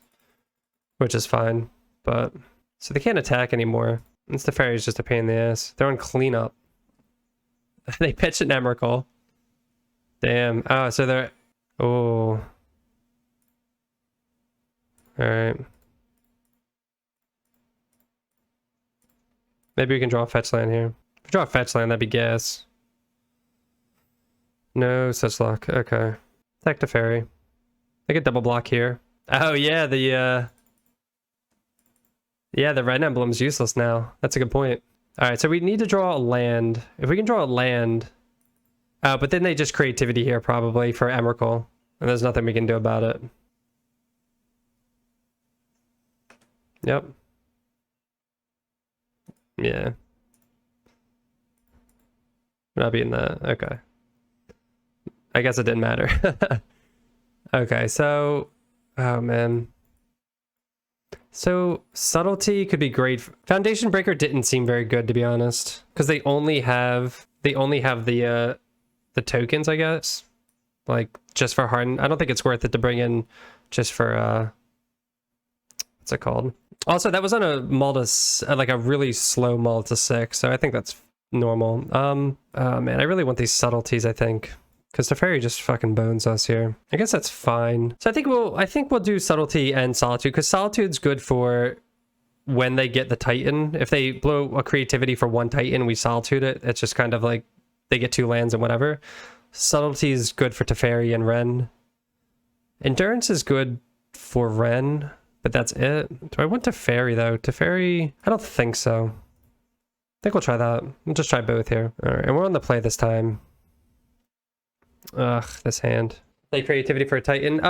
Which is fine, but... So they can't attack anymore. It's the Teferi is just a pain in the ass. They're on cleanup. They pitched an Emrakul. Damn. Oh, so they're... Oh... Alright. Maybe we can draw a fetch land here. If we draw a fetch land, that'd be gas. No such luck. Okay. Attack Teferi. I get double block here. Oh yeah, the red emblem's useless now. That's a good point. Alright, so we need to draw a land. If we can draw a land... but then they just creativity here probably for Emrakul. And there's nothing we can do about it. Yep. Yeah. We're not beating that. Okay. I guess it didn't matter. Okay, so... Oh, man. So, Subtlety could be great. Foundation Breaker didn't seem very good, to be honest. Because they only have the tokens, I guess. Like, just for Harden. I don't think it's worth it to bring in just for... what's it called? Also, that was on a Malta, like a really slow Malta 6, so I think that's normal. Oh man, I really want these subtleties, I think. Because Teferi just fucking bones us here. I guess that's fine. So I think we'll do subtlety and solitude, because solitude's good for when they get the Titan. If they blow a creativity for one Titan, we solitude it. It's just kind of like they get 2 lands and whatever. Subtlety is good for Teferi and Ren. Endurance is good for Ren. But that's it. Do I want Teferi though? Teferi? I don't think so. I think we'll try that. We'll just try both here. Alright, and we're on the play this time. Ugh, this hand. Play creativity for a Titan.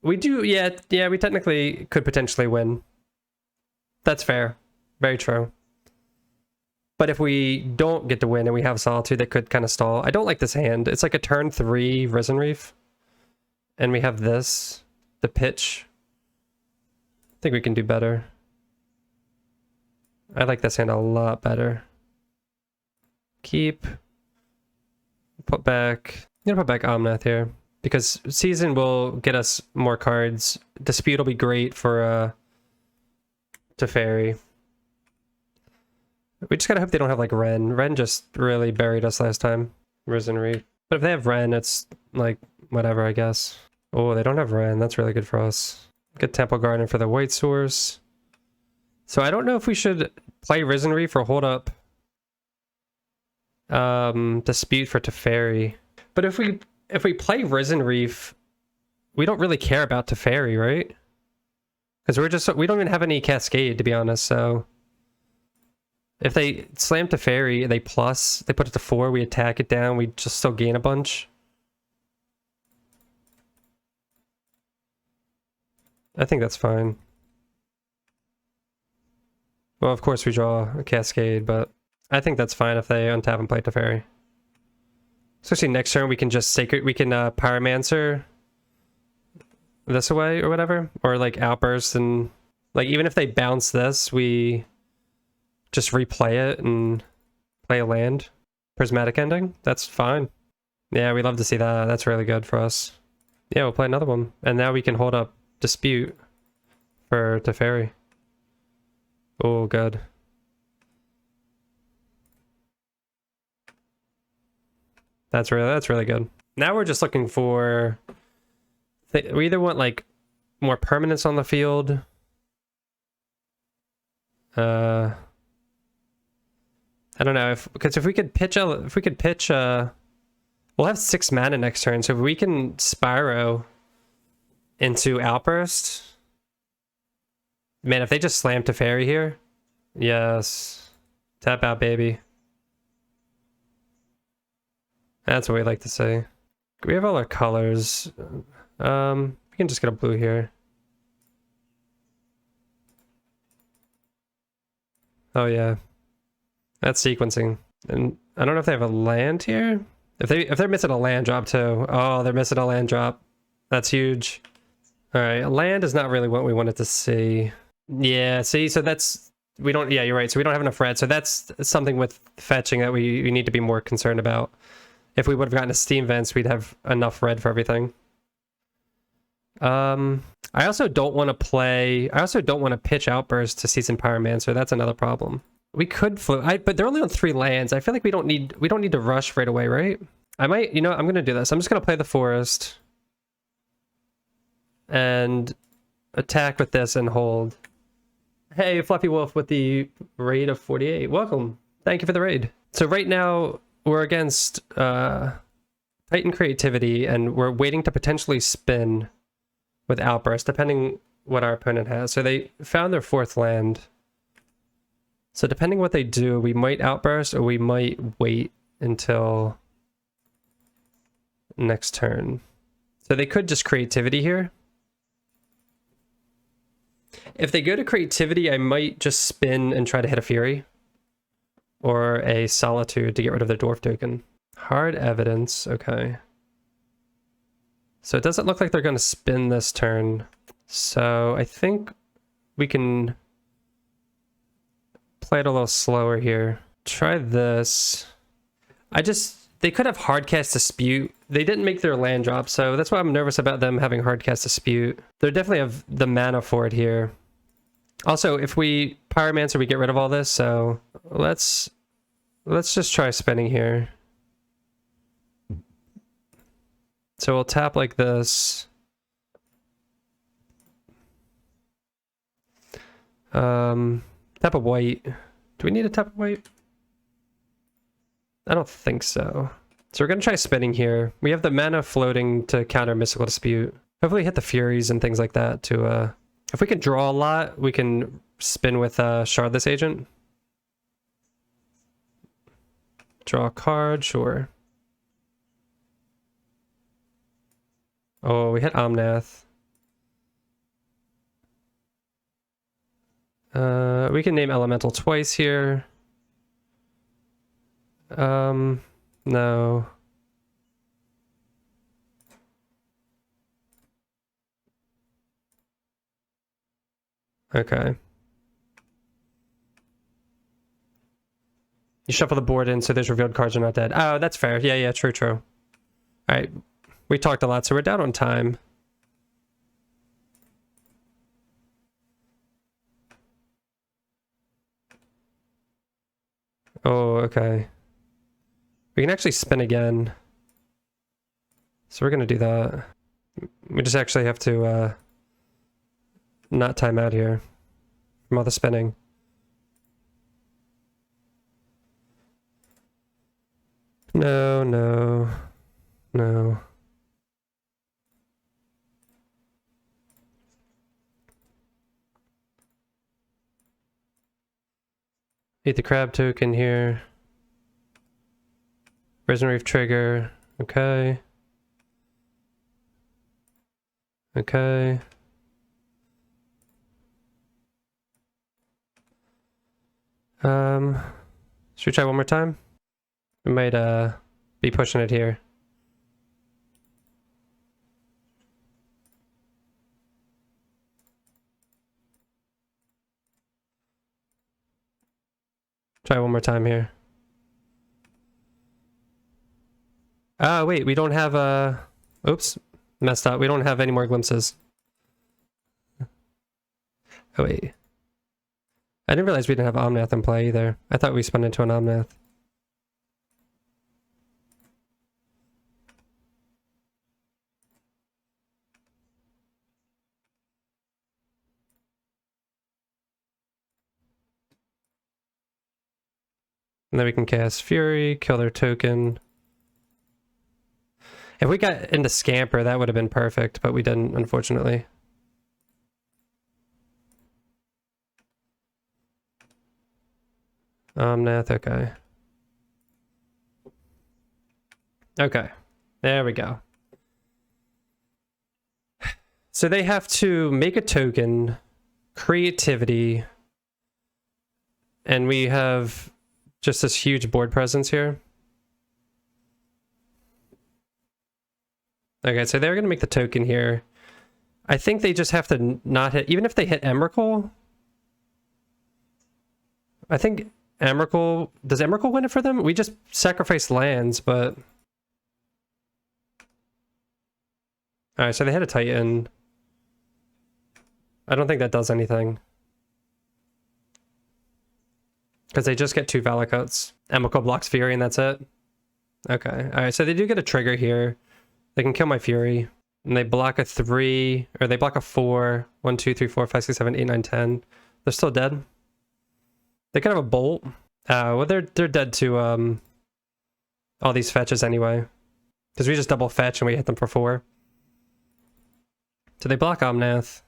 We do, yeah, we technically could potentially win. That's fair. Very true. But if we don't get to win and we have Solitude, that could kind of stall. I don't like this hand. It's like a turn 3 Risen Reef. And we have this. The pitch. I think we can do better. I like this hand a lot better. Keep. Put back. I'm gonna put back Omnath here. Because Season will get us more cards. Dispute will be great for Teferi. We just gotta hope they don't have like Ren. Ren just really buried us last time. Risen Reef. But if they have Ren, it's like whatever, I guess. Oh, they don't have Ren. That's really good for us. Get Temple Garden for the white source. So I don't know if we should play Risen Reef or hold up Dispute for Teferi. But if we play Risen Reef, we don't really care about Teferi, right? Because we don't even have any Cascade, to be honest, so if they slam Teferi, they put it to 4, we attack it down, we just still gain a bunch. I think that's fine. Well, of course we draw a Cascade, but I think that's fine if they untap and play Teferi. Especially next turn, we can just Pyromancer this away or whatever, or like Outburst, and like even if they bounce this, we just replay it and play a land. Prismatic Ending, that's fine. Yeah, we love to see that. That's really good for us. Yeah, we'll play another one, and now we can hold up Dispute for Teferi. Oh, good. That's really good. Now we're just looking for... we either want like more permanence on the field. I don't know because if we could pitch we'll have 6 mana next turn, so if we can Spyro into Outburst, man, if they just slam Teferi here, yes, tap out, baby. That's what we like to say. We have all our colors. We can just get a blue here. Oh yeah, that's sequencing. And I don't know if they have a land here. If they're missing a land drop too. Oh, they're missing a land drop. That's huge. All right, land is not really what we wanted to see. Yeah, see, so that's we don't. Yeah, you're right. So we don't have enough red. So that's something with fetching that we need to be more concerned about. If we would have gotten a Steam Vents, we'd have enough red for everything. I also don't want to pitch Outburst to Seasoned Pyromancer. That's another problem. We could float, but they're only on 3 lands. I feel like we don't need to rush right away, right? I might, I'm gonna do this. I'm just gonna play the forest and attack with this and hold. Hey, Fluffy Wolf with the raid of 48. Welcome. Thank you for the raid. So right now we're against Titan Creativity, and we're waiting to potentially spin with Outburst, depending what our opponent has. So they found their 4th land. So depending what they do, we might Outburst or we might wait until next turn. So they could just Creativity here. If they go to Creativity, I might just spin and try to hit a Fury or a Solitude to get rid of their Dwarf token. Hard Evidence, okay. So it doesn't look like they're going to spin this turn. So I think we can play it a little slower here. Try this. They could have Hardcast Dispute. They didn't make their land drop, so that's why I'm nervous about them having Hardcast Dispute. They definitely have the mana for it here. Also, if we Pyromancer, we get rid of all this, so let's just try spinning here. So we'll tap like this. Tap a white. Do we need to tap a white? I don't think so. So we're going to try spinning here. We have the mana floating to counter Mystical Dispute. Hopefully hit the Furies and things like that to, if we can draw a lot, we can spin with Shardless Agent. Draw a card, sure. Oh, we hit Omnath. We can name Elemental twice here. No. Okay. You shuffle the board in so those revealed cards are not dead. Oh, that's fair. Yeah, true. All right. We talked a lot, so we're down on time. Oh, okay. We can actually spin again. So we're going to do that. We just actually have to not time out here from all the spinning. No. Need the crab token here. Risen Reef trigger. Okay. Should we try one more time? We might be pushing it here. Try one more time here. Wait, we don't have oops, messed up. We don't have any more glimpses. Oh wait. I didn't realize we didn't have Omnath in play either. I thought we spun into an Omnath. And then we can cast Fury, kill their token. If we got into Scamper, that would have been perfect, but we didn't, unfortunately. Omnath, okay. Okay, there we go. So they have to make a token, creativity, and we have just this huge board presence here. Okay, so they're going to make the token here. I think they just have to not hit, even if they hit Emrakul. I think Emrakul, does Emrakul win it for them? We just sacrifice lands, but... Alright, so they hit a Titan. I don't think that does anything. Because they just get 2 Valakuts. Emrakul blocks Fury and that's it. Okay, alright, so they do get a trigger here. They can kill my Fury. And they block a 3, or they block a 4. 1, 2, 3, 4, 5, 6, 7, 8, 9, 10. They're still dead. They could have a bolt. Well, they're dead to all these fetches anyway. Because we just double fetch and we hit them for 4. So they block Omnath.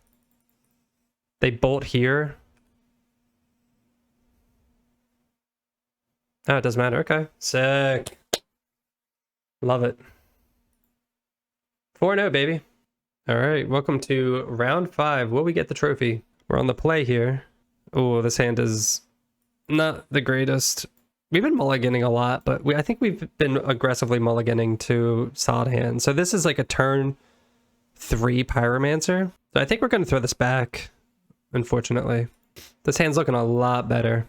They bolt here. Oh, it doesn't matter. Okay. Sick. Love it. 4-0, baby. All right. Welcome to round 5. Will we get the trophy? We're on the play here. Oh, this hand is not the greatest. We've been mulliganing a lot, but I think we've been aggressively mulliganing to solid hands. So this is like a turn 3 Pyromancer. So I think we're going to throw this back, unfortunately. This hand's looking a lot better.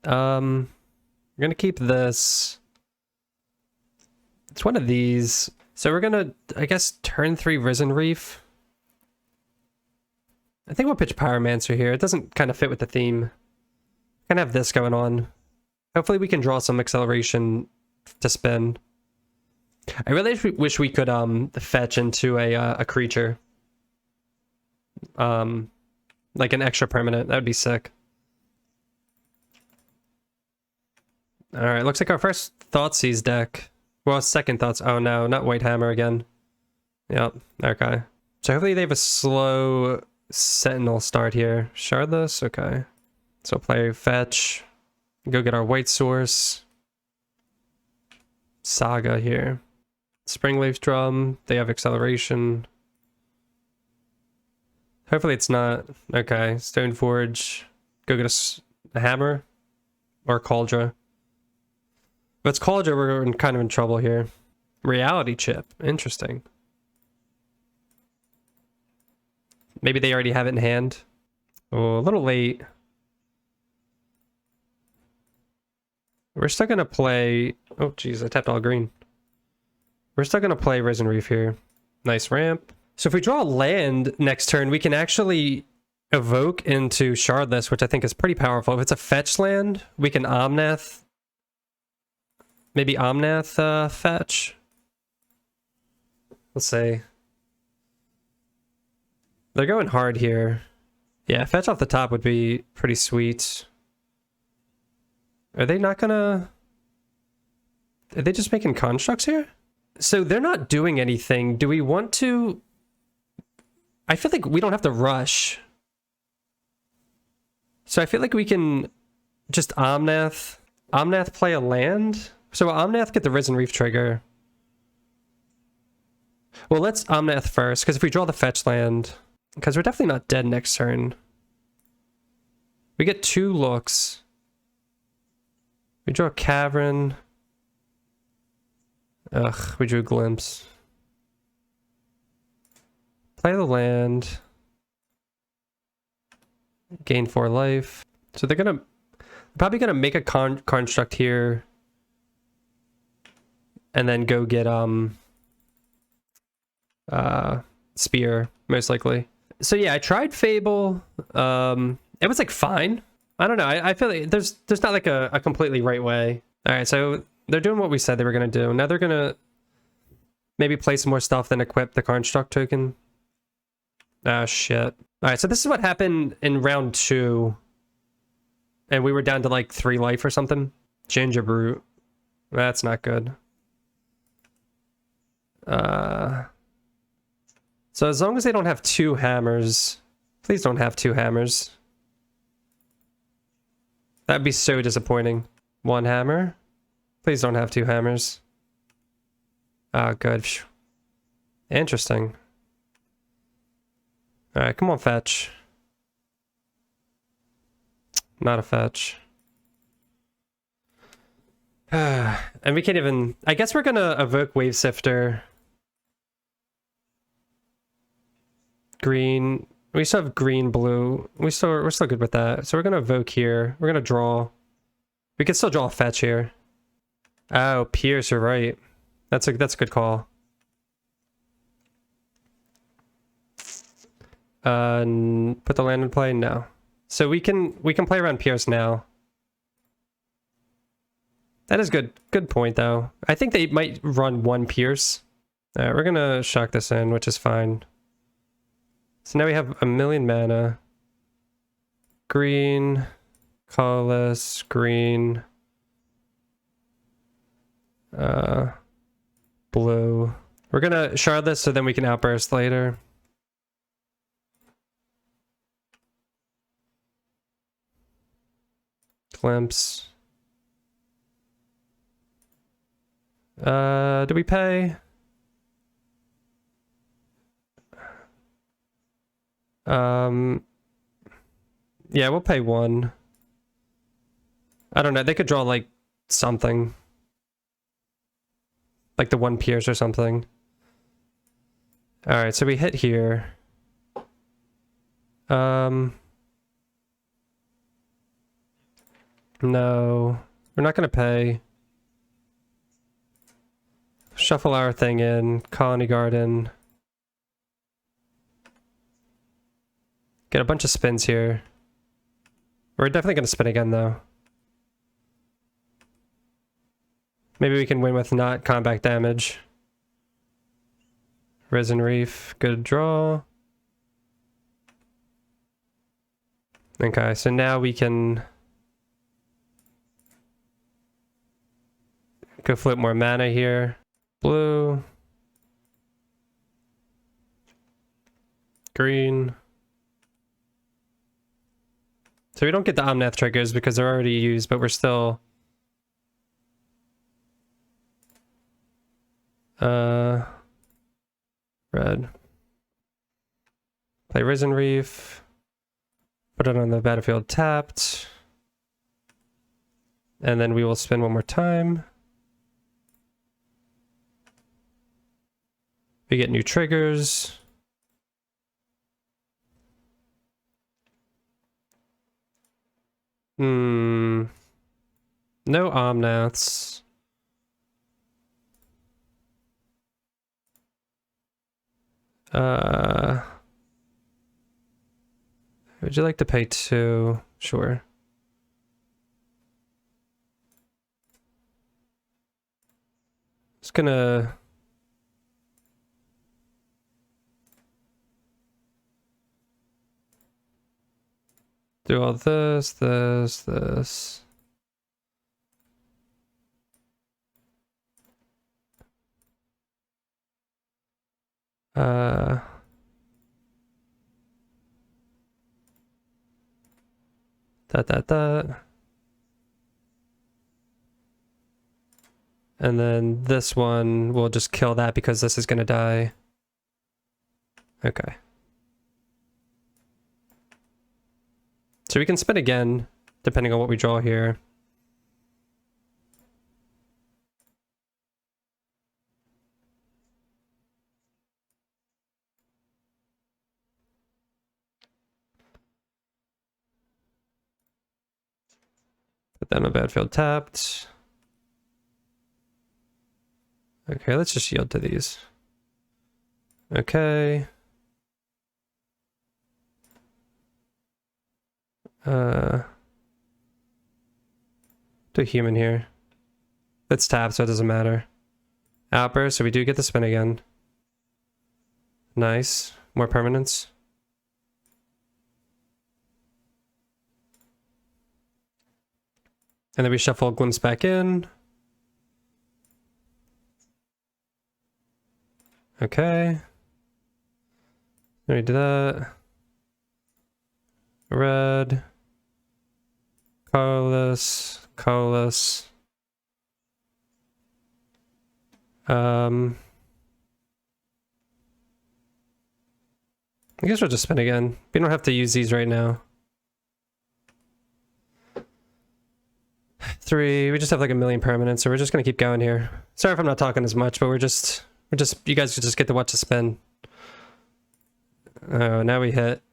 We're going to keep this. It's one of these. So we're going to, I guess, turn 3 Risen Reef. I think we'll pitch Pyromancer here. It doesn't kind of fit with the theme. Kind of have this going on. Hopefully we can draw some acceleration to spin. I really wish we could fetch into a creature. Like an extra permanent. That would be sick. Alright, looks like our first Thoughtseize deck. Well, second Thoughts. Oh no, not White Hammer again. Yep, okay. So hopefully they have a slow Sentinel start here. Shardless? Okay. So play fetch. Go get our white source. Saga here. Springleaf Drum. They have acceleration. Hopefully it's not. Okay. Stoneforge. Go get a hammer. Or Cauldron. If it's Cauldron, we're kind of in trouble here. Reality Chip. Interesting. Maybe they already have it in hand. Oh, a little late. We're still going to play... Oh, jeez, I tapped all green. We're still going to play Risen Reef here. Nice ramp. So if we draw a land next turn, we can actually evoke into Shardless, which I think is pretty powerful. If it's a fetch land, we can Omnath. Maybe Omnath fetch. Let's see. They're going hard here. Yeah, fetch off the top would be pretty sweet. Are they not gonna... Are they just making constructs here? So they're not doing anything. Do we want to... I feel like we don't have to rush. So I feel like we can just Omnath. Omnath play a land? So Omnath get the Risen Reef trigger. Well, let's Omnath first, because if we draw the fetch land... Because we're definitely not dead next turn. We get 2 looks. We draw a Cavern. Ugh, we drew a Glimpse. Play the land. Gain 4 life. So they're probably gonna make a construct here. And then go get Spear, most likely. So yeah, I tried Fable. It was like fine. I don't know. I feel like there's not like a completely right way. All right, so they're doing what we said they were gonna do. Now they're gonna maybe play some more stuff, then equip the construct token. Ah, shit. All right, so this is what happened in round 2. And we were down to like 3 life or something. Ginger Brute. That's not good. So as long as they don't have 2 hammers, please don't have 2 hammers. That'd be so disappointing. 1 hammer. Please don't have 2 hammers. Ah, good. Interesting. Alright, come on, fetch. Not a fetch. And we can't even... I guess we're gonna evoke Wave Sifter. Green. We still have green, blue. we're still good with that. So we're gonna evoke here. We're gonna draw. We can still draw a fetch here. Oh, Pierce, you're right. That's a good call. Put the land in play? No. So we can play around Pierce now. That is good. Good point though. I think they might run 1 Pierce. Alright, we're gonna shock this in, which is fine. So now we have 1,000,000 mana. Green, colorless, green, blue. We're gonna shard this so then we can outburst later. Glimpse. Do we pay? Yeah, we'll pay 1. I don't know, they could draw like something. Like the 1 Pierce or something. Alright, so we hit here. No. We're not gonna pay. Shuffle our thing in. Colony Garden. Get a bunch of spins here. We're definitely gonna spin again though. Maybe we can win with not combat damage. Risen Reef, good draw. Okay, so now we can go flip more mana here. Blue. Green. So we don't get the Omnath triggers because they're already used, but we're still... Red. Play Risen Reef. Put it on the battlefield tapped. And then we will spin 1 more time. We get new triggers. No Omnaths. Would you like to pay 2? Sure. Just gonna... do all this. That. And then this one, we'll just kill that because this is gonna die. Okay. So we can spin again, depending on what we draw here. Put that on a battlefield tapped. Okay, let's just yield to these. Okay. Do human here. It's tapped, so it doesn't matter. Outburst, so we do get the spin again. Nice. More permanence. And then we shuffle Glimpse back in. Okay. Then we do that. Red. Colorless. Colorless. I guess we'll just spin again. We don't have to use these right now. 3, we just have like a million permanents, so we're just gonna keep going here. Sorry if I'm not talking as much, but we're just, you guys just get to watch the spin. Oh, now we hit.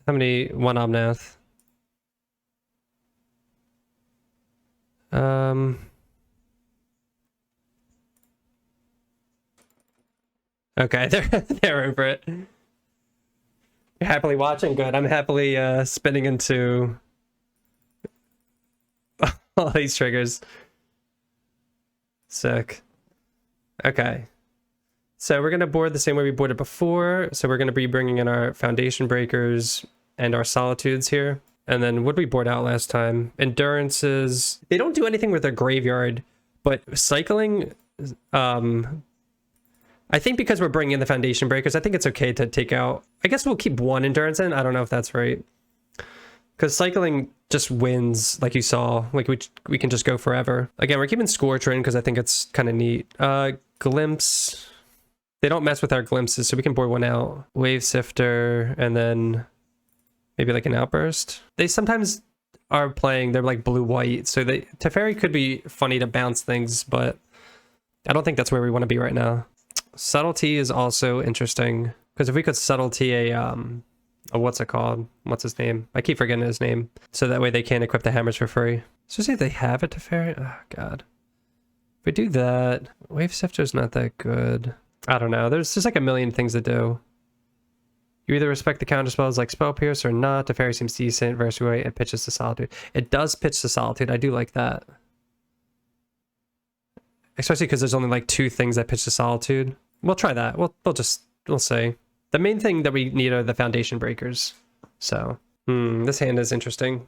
How many? 1 Omnath. Okay, they're over it. You're happily watching? Good. I'm happily spinning into all these triggers. Sick. Okay. So we're going to board the same way we boarded before. So we're going to be bringing in our Foundation Breakers and our Solitudes here. And then what did we board out last time? Endurances. They don't do anything with their graveyard, but cycling... I think because we're bringing in the Foundation Breakers, I think it's okay to take out... I guess we'll keep 1 Endurance in. I don't know if that's right. Because cycling just wins, like you saw. Like, we can just go forever. Again, we're keeping Scorcher in because I think it's kind of neat. Glimpse. They don't mess with our Glimpses, so we can board 1 out. Wave Sifter, and then maybe like an Outburst. They sometimes are playing, they're like blue-white, so Teferi could be funny to bounce things, but I don't think that's where we want to be right now. Subtlety is also interesting, because if we could Subtlety a what's it called? What's his name? I keep forgetting his name. So that way they can't equip the hammers for free. So see if they have a Teferi. Oh, God. If we do that, Wave Sifter's not that good. I don't know. There's just like a million things to do. You either respect the counter spells like Spell Pierce or not. Teferi seems decent. Versus way it pitches to Solitude. It does pitch to Solitude. I do like that. Especially because there's only like 2 things that pitch to Solitude. We'll try that. We'll see. The main thing that we need are the Foundation Breakers. So, this hand is interesting.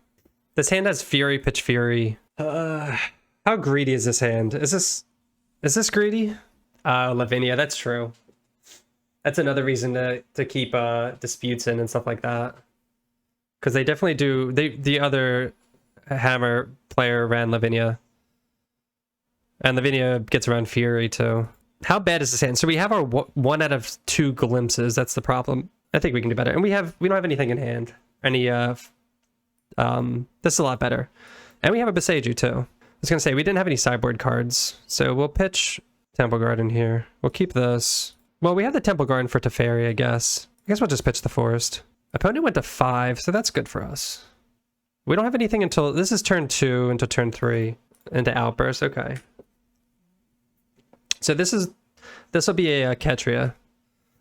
This hand has Fury, pitch Fury. How greedy is this hand? Is this greedy? Lavinia, that's true. That's another reason to keep disputes in and stuff like that. Because they definitely do. The other hammer player ran Lavinia. And Lavinia gets around Fury too. How bad is this hand? So we have our 1 out of 2 glimpses. That's the problem. I think we can do better. And we don't have anything in hand. This is a lot better. And we have a Boseiju too. I was gonna say we didn't have any sideboard cards, so we'll pitch Temple Garden here. We'll keep this. Well, we have the Temple Garden for Teferi, I guess. I guess we'll just pitch the Forest. Opponent went to 5, so that's good for us. We don't have anything until this is turn 2 into turn 3 into Outburst. Okay. So this will be a Ketria.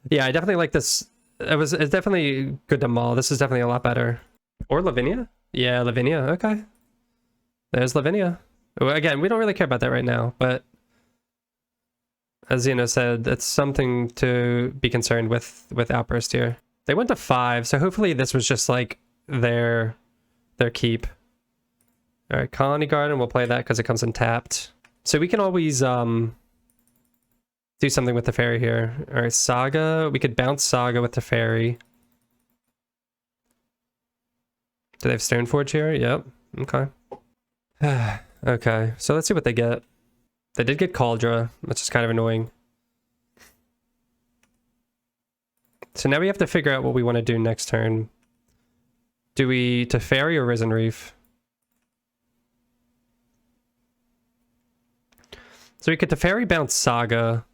Yeah, I definitely like this. It's definitely good to maul. This is definitely a lot better. Or Lavinia? Yeah, Lavinia. Okay. There's Lavinia. Again, we don't really care about that right now, but as Zeno said, it's something to be concerned with Outburst here. They went to 5, so hopefully this was just like their keep. All right, Colony Garden, we'll play that because it comes in tapped. So we can always do something with Teferi here. All right, Saga. We could bounce Saga with Teferi. Do they have Stoneforge here? Yep. Okay. Okay, so let's see what they get. They did get Cauldra, which is kind of annoying. So now we have to figure out what we want to do next turn. Do we Teferi or Risen Reef? So we could Teferi bounce Saga,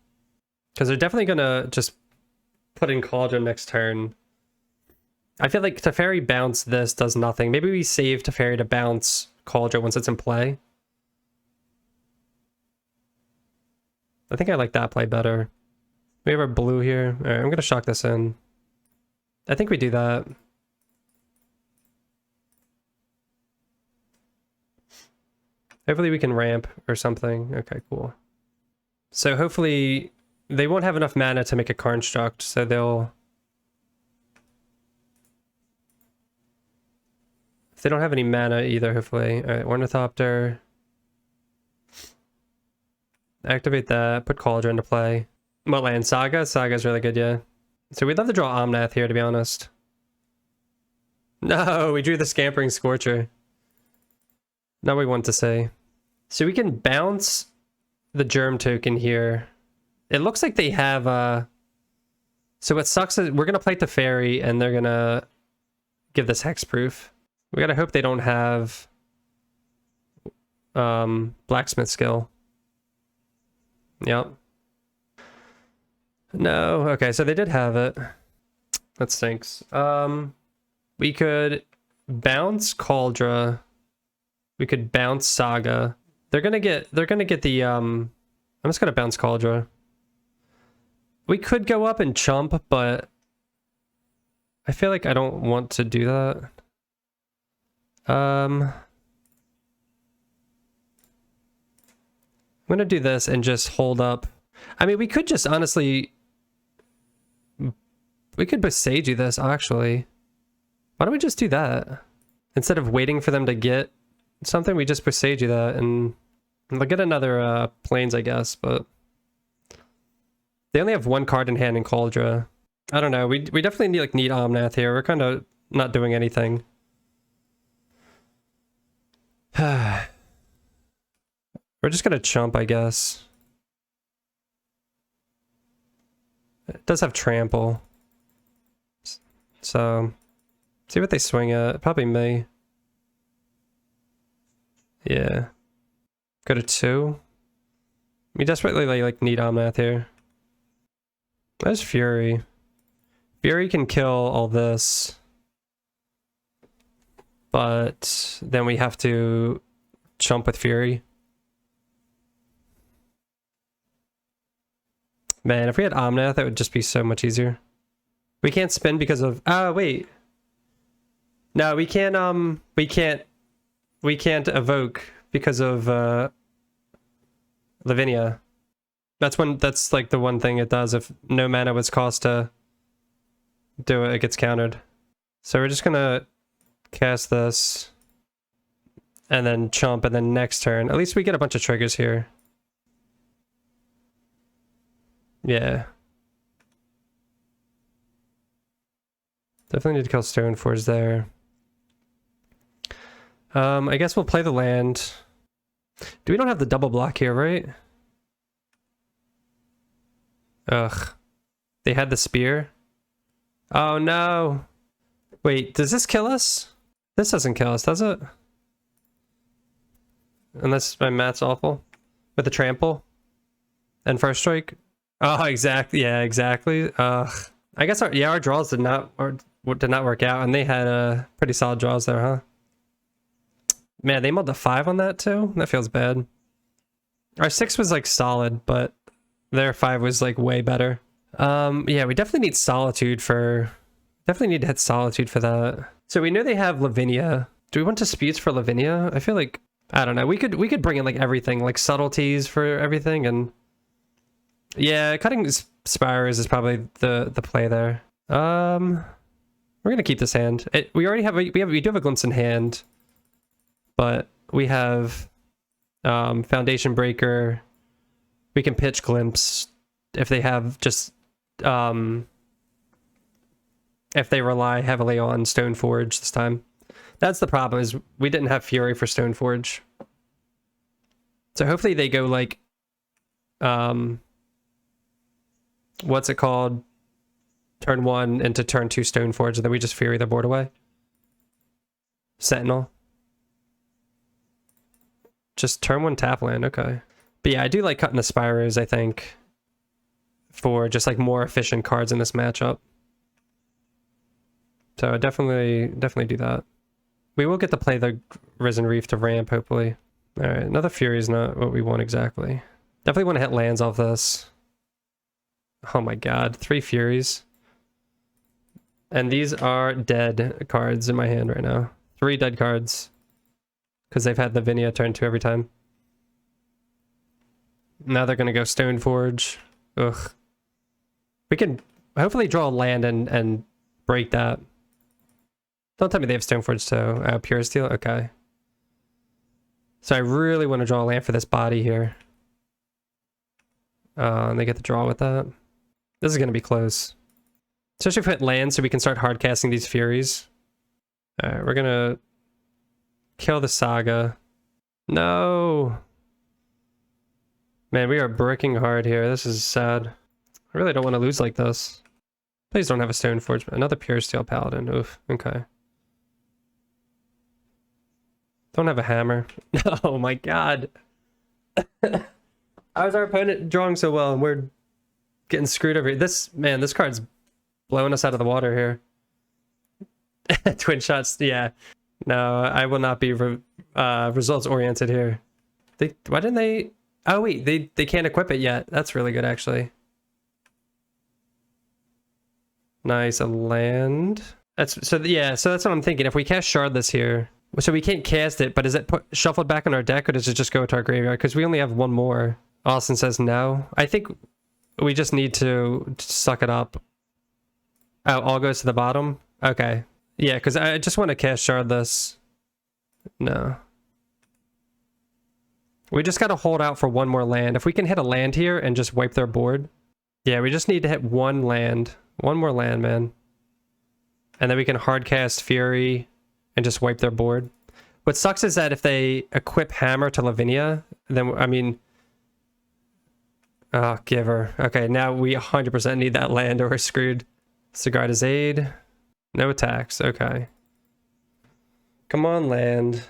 because they're definitely going to just put in Cauldron next turn. I feel like Teferi bounce this does nothing. Maybe we save Teferi to bounce Cauldron once it's in play. I think I like that play better. We have our blue here. All right, I'm going to shock this in. I think we do that. Hopefully we can ramp or something. Okay, cool. So hopefully they won't have enough mana to make a construct, so they'll If they don't have any mana either, hopefully. All right, Ornithopter. Activate that. Put Cauldron into play. What land? Saga? Saga's really good, yeah. So we'd love to draw Omnath here, to be honest. No, we drew the Scampering Scorcher. Not what we want to say. So we can bounce the Germ token here. It looks like they have... So what sucks is we're going to play Teferi, and they're going to give this hexproof. We got to hope they don't have Blacksmith skill. Yep. No, okay, so they did have it. That stinks. We could bounce Cauldra. We could bounce Saga. They're gonna get the I'm just gonna bounce Cauldra. We could go up and chump, but I feel like I don't want to do that. I'm gonna do this and just hold up. I mean, we could just honestly... We could Boseiju this, actually. Why don't we just do that? Instead of waiting for them to get something, we just Boseiju that, and they'll get another Plains, I guess, but... They only have one card in hand in Cauldra. I don't know, we definitely need Omnath here. We're kind of not doing anything. We're just gonna chump, I guess. It does have trample. So, see what they swing at. Probably me. Yeah. Go to 2. We desperately need Omnath here. There's Fury. Fury can kill all this. But then we have to chump with Fury. Man, if we had Omnath, that would just be so much easier. We can't spin because of... Oh, wait. No, we can't evoke because of Lavinia. That's like the one thing it does. If no mana was cost to do it, it gets countered. So we're just gonna cast this and then chump, and then next turn. At least we get a bunch of triggers here. Yeah. Definitely need to kill Stoneforge there. I guess we'll play the land. We don't have the double block here, right? Ugh. They had the spear. Oh no. Wait, does this kill us? This doesn't kill us, does it? Unless my math's awful. With the trample. And first strike. Oh, exactly. Yeah, exactly. Ugh. I guess our draws did not work out, and they had pretty solid draws there, huh? Man, they mulled the 5 on that too? That feels bad. Our 6 was like solid, but their 5 was like way better. Yeah, we definitely need Solitude for... Definitely need to hit Solitude for that. So we know they have Lavinia. Do we want disputes for Lavinia? I feel like... I don't know. We could bring in like everything, like subtleties for everything, and... Yeah, cutting Spires is probably the play there. We're gonna keep this hand. We do have a Glimpse in hand, but we have Foundation Breaker. We can pitch Glimpse if they have just if they rely heavily on Stoneforge this time. That's the problem, is we didn't have Fury for Stoneforge. So hopefully they go like what's it called? Turn 1 into turn 2 Stoneforge, and then we just Fury the board away. Sentinel. Just turn 1 tap land, okay. But yeah, I do like cutting the Spyros, I think, for just like more efficient cards in this matchup. So definitely do that. We will get to play the Risen Reef to ramp, hopefully. Alright, another Fury is not what we want exactly. Definitely want to hit lands off this. Oh my god, 3 Furies. And these are dead cards in my hand right now. 3 dead cards. Because they've had Lavinia turn 2 every time. Now they're going to go Stoneforge. Ugh. We can hopefully draw a land and break that. Don't tell me they have Stoneforge too. Pure Steel? Okay. So I really want to draw a land for this body here. And they get the draw with that. This is going to be close. Especially if we hit land so we can start hard casting these Furies. Alright, we're going to kill the Saga. No! Man, we are bricking hard here. This is sad. I really don't want to lose like this. Please don't have a Stoneforge. Another Pure Steel Paladin. Oof. Okay. Don't have a hammer. Oh my god. How is our opponent drawing so well and we're getting screwed over here? This card's blowing us out of the water here. Twin shots, yeah. No, I will not be results oriented here. Why didn't they? Oh wait, they can't equip it yet. That's really good actually. Nice, a land. So that's what I'm thinking. If we cast Shardless here, so we can't cast it, but is it shuffled back on our deck or does it just go to our graveyard? Because we only have one more. Austin says no. I think we just need to suck it up. Oh, all goes to the bottom? Okay. Yeah, because I just want to cast Shardless. No. We just got to hold out for one more land. If we can hit a land here and just wipe their board. Yeah, we just need to hit one land. One more land, man. And then we can hard cast Fury and just wipe their board. What sucks is that if they equip Hammer to Lavinia, then, I mean... Oh, Giver. Okay, now we 100% need that land or we're screwed. Sigarda's Aid. No attacks. Okay. Come on, land.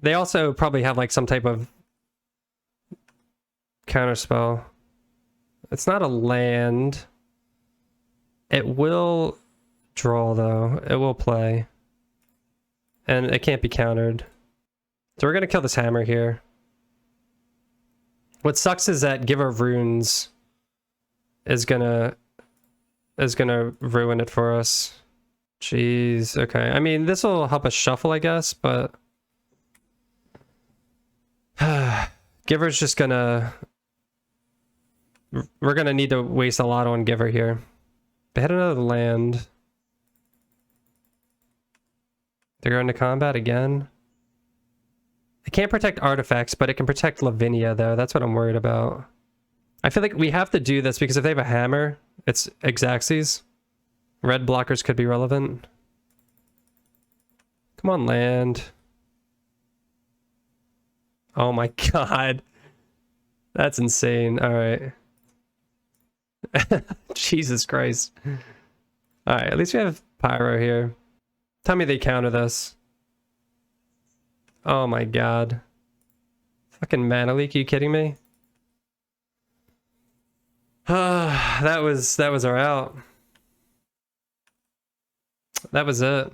They also probably have like some type of counterspell. It's not a land. It will draw though. It will play. And it can't be countered. So we're gonna kill this hammer here. What sucks is that Giver of Runes is gonna ruin it for us. Jeez, okay. I mean, this will help us shuffle, I guess, but... Giver's just gonna... We're gonna need to waste a lot on Giver here. They had another land. They're going to combat again. It can't protect artifacts, but it can protect Lavinia, though. That's what I'm worried about. I feel like we have to do this because if they have a hammer, it's Xaxes. Red blockers could be relevant. Come on, land. Oh my god. That's insane. Alright. Jesus Christ. Alright, at least we have Pyro here. Tell me they counter this. Oh my god. Fucking mana leak, are you kidding me? That was our out. That was it.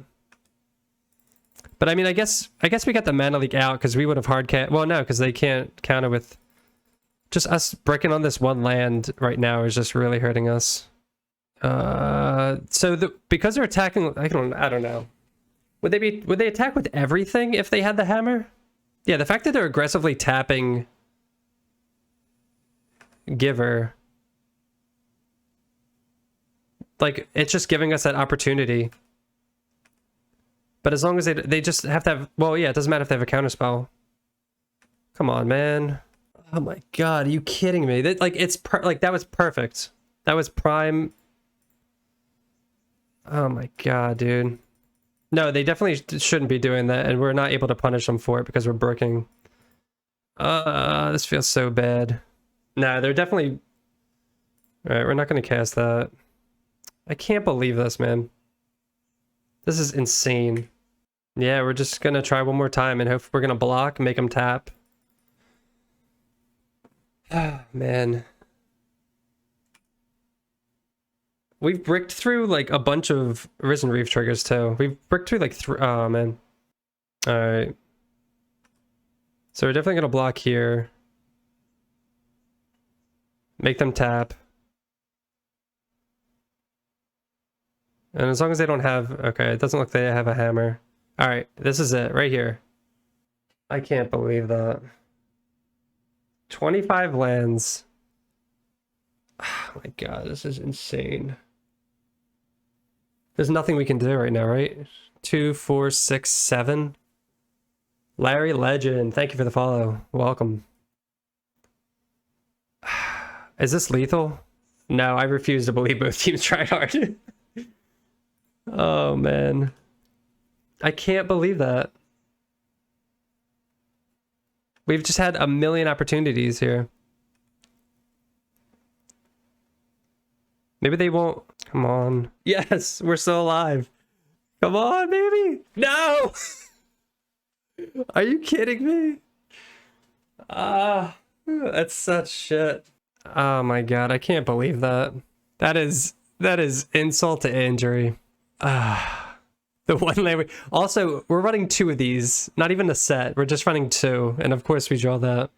But I mean, I guess we got the mana leak out because we would have hard cast. Well, no, because they can't counter with. Just us bricking on this one land right now is just really hurting us. Because they're attacking, I don't know. Would they attack with everything if they had the hammer? Yeah, the fact that they're aggressively tapping Giver, like, it's just giving us that opportunity. But as long as they just have to have, well, yeah, it doesn't matter if they have a counterspell. Come on, man. Oh my god, are you kidding me? That, like, that was perfect. That was prime. Oh my god, dude. No, they definitely shouldn't be doing that, and we're not able to punish them for it because we're bricking. This feels so bad. No, they're definitely... Alright, we're not going to cast that. I can't believe this, man. This is insane. Yeah, we're just going to try one more time and hope we're going to block, make them tap. Ah, man. We've bricked through like a bunch of Risen Reef triggers too. We've bricked through like oh man. Alright. So we're definitely gonna block here. Make them tap. And as long as they don't have, okay, it doesn't look like they have a hammer. Alright, this is it, right here. I can't believe that. 25 lands. Oh my god, this is insane. There's nothing we can do right now, right? 2, 4, 6, 7. Larry Legend, thank you for the follow. Welcome. Is this lethal? No, I refuse to believe both teams tried hard. Oh, man. I can't believe that. We've just had a million opportunities here. Maybe they won't. Come on. Yes, we're still alive. Come on, baby. No! Are you kidding me? That's such shit. Oh my god, I can't believe that. That is insult to injury. The one layer. Also, we're running 2 of these. Not even a set. We're just running 2, and of course we draw that.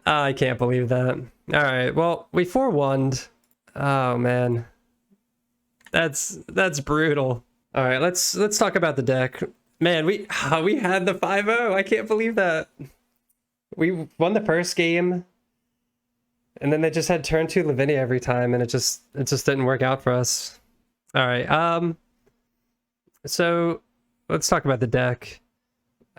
I can't believe that. All right, well, we 4-1'd. Oh man, that's brutal. All right, let's talk about the deck. Man, we had the 5-0. I can't believe that. We won the first game, and then they just had turn 2 Lavinia every time, and it just didn't work out for us. All right, so let's talk about the deck.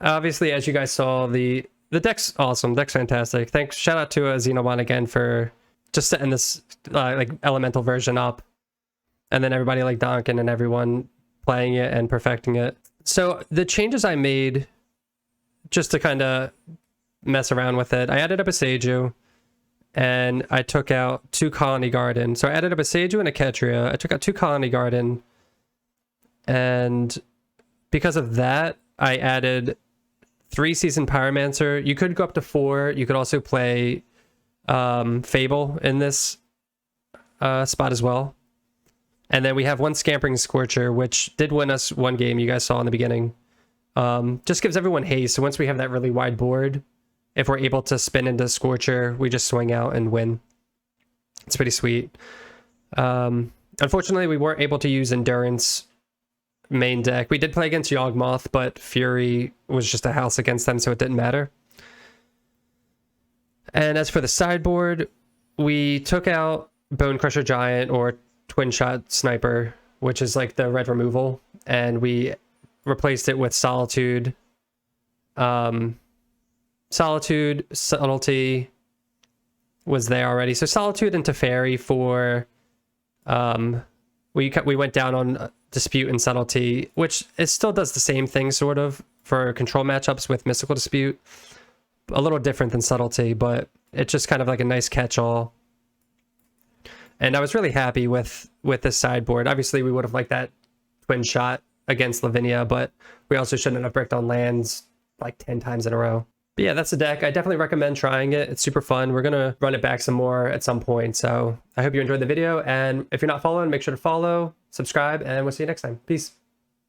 Obviously, as you guys saw, the deck's awesome. Deck's fantastic. Thanks, shout out to Xenobon again for just setting this like elemental version up, and then everybody like Donkin and everyone playing it and perfecting it. So the changes I made just to kind of mess around with it, I added a Boseiju, and I took out 2 Colony Garden. So I added a Boseiju and a Ketria. I took out 2 Colony Garden, and because of that, I added 3 Seasoned Pyromancer. You could go up to 4. You could also play Fable in this spot as well. And then we have 1 Scampering Scorcher, which did win us 1 game, you guys saw in the beginning. Just gives everyone haste. So once we have that really wide board, if we're able to spin into Scorcher, we just swing out and win. It's pretty sweet. Unfortunately, we weren't able to use Endurance main deck. We did play against Yawgmoth, but Fury was just a house against them, so it didn't matter. And as for the sideboard, we took out Bone Crusher Giant or Twin Shot Sniper, which is like the red removal, and we replaced it with Solitude. Solitude, Subtlety was there already. So Solitude and Teferi for we went down on Dispute and Subtlety, which it still does the same thing sort of for control matchups with Mystical Dispute. A little different than Subtlety, but it's just kind of like a nice catch-all. And I was really happy with this sideboard. Obviously, we would have liked that Twin Shot against Lavinia, but we also shouldn't have bricked on lands like 10 times in a row. But yeah, that's the deck. I definitely recommend trying it. It's super fun. We're going to run it back some more at some point. So I hope you enjoyed the video. And if you're not following, make sure to follow, subscribe, and we'll see you next time. Peace.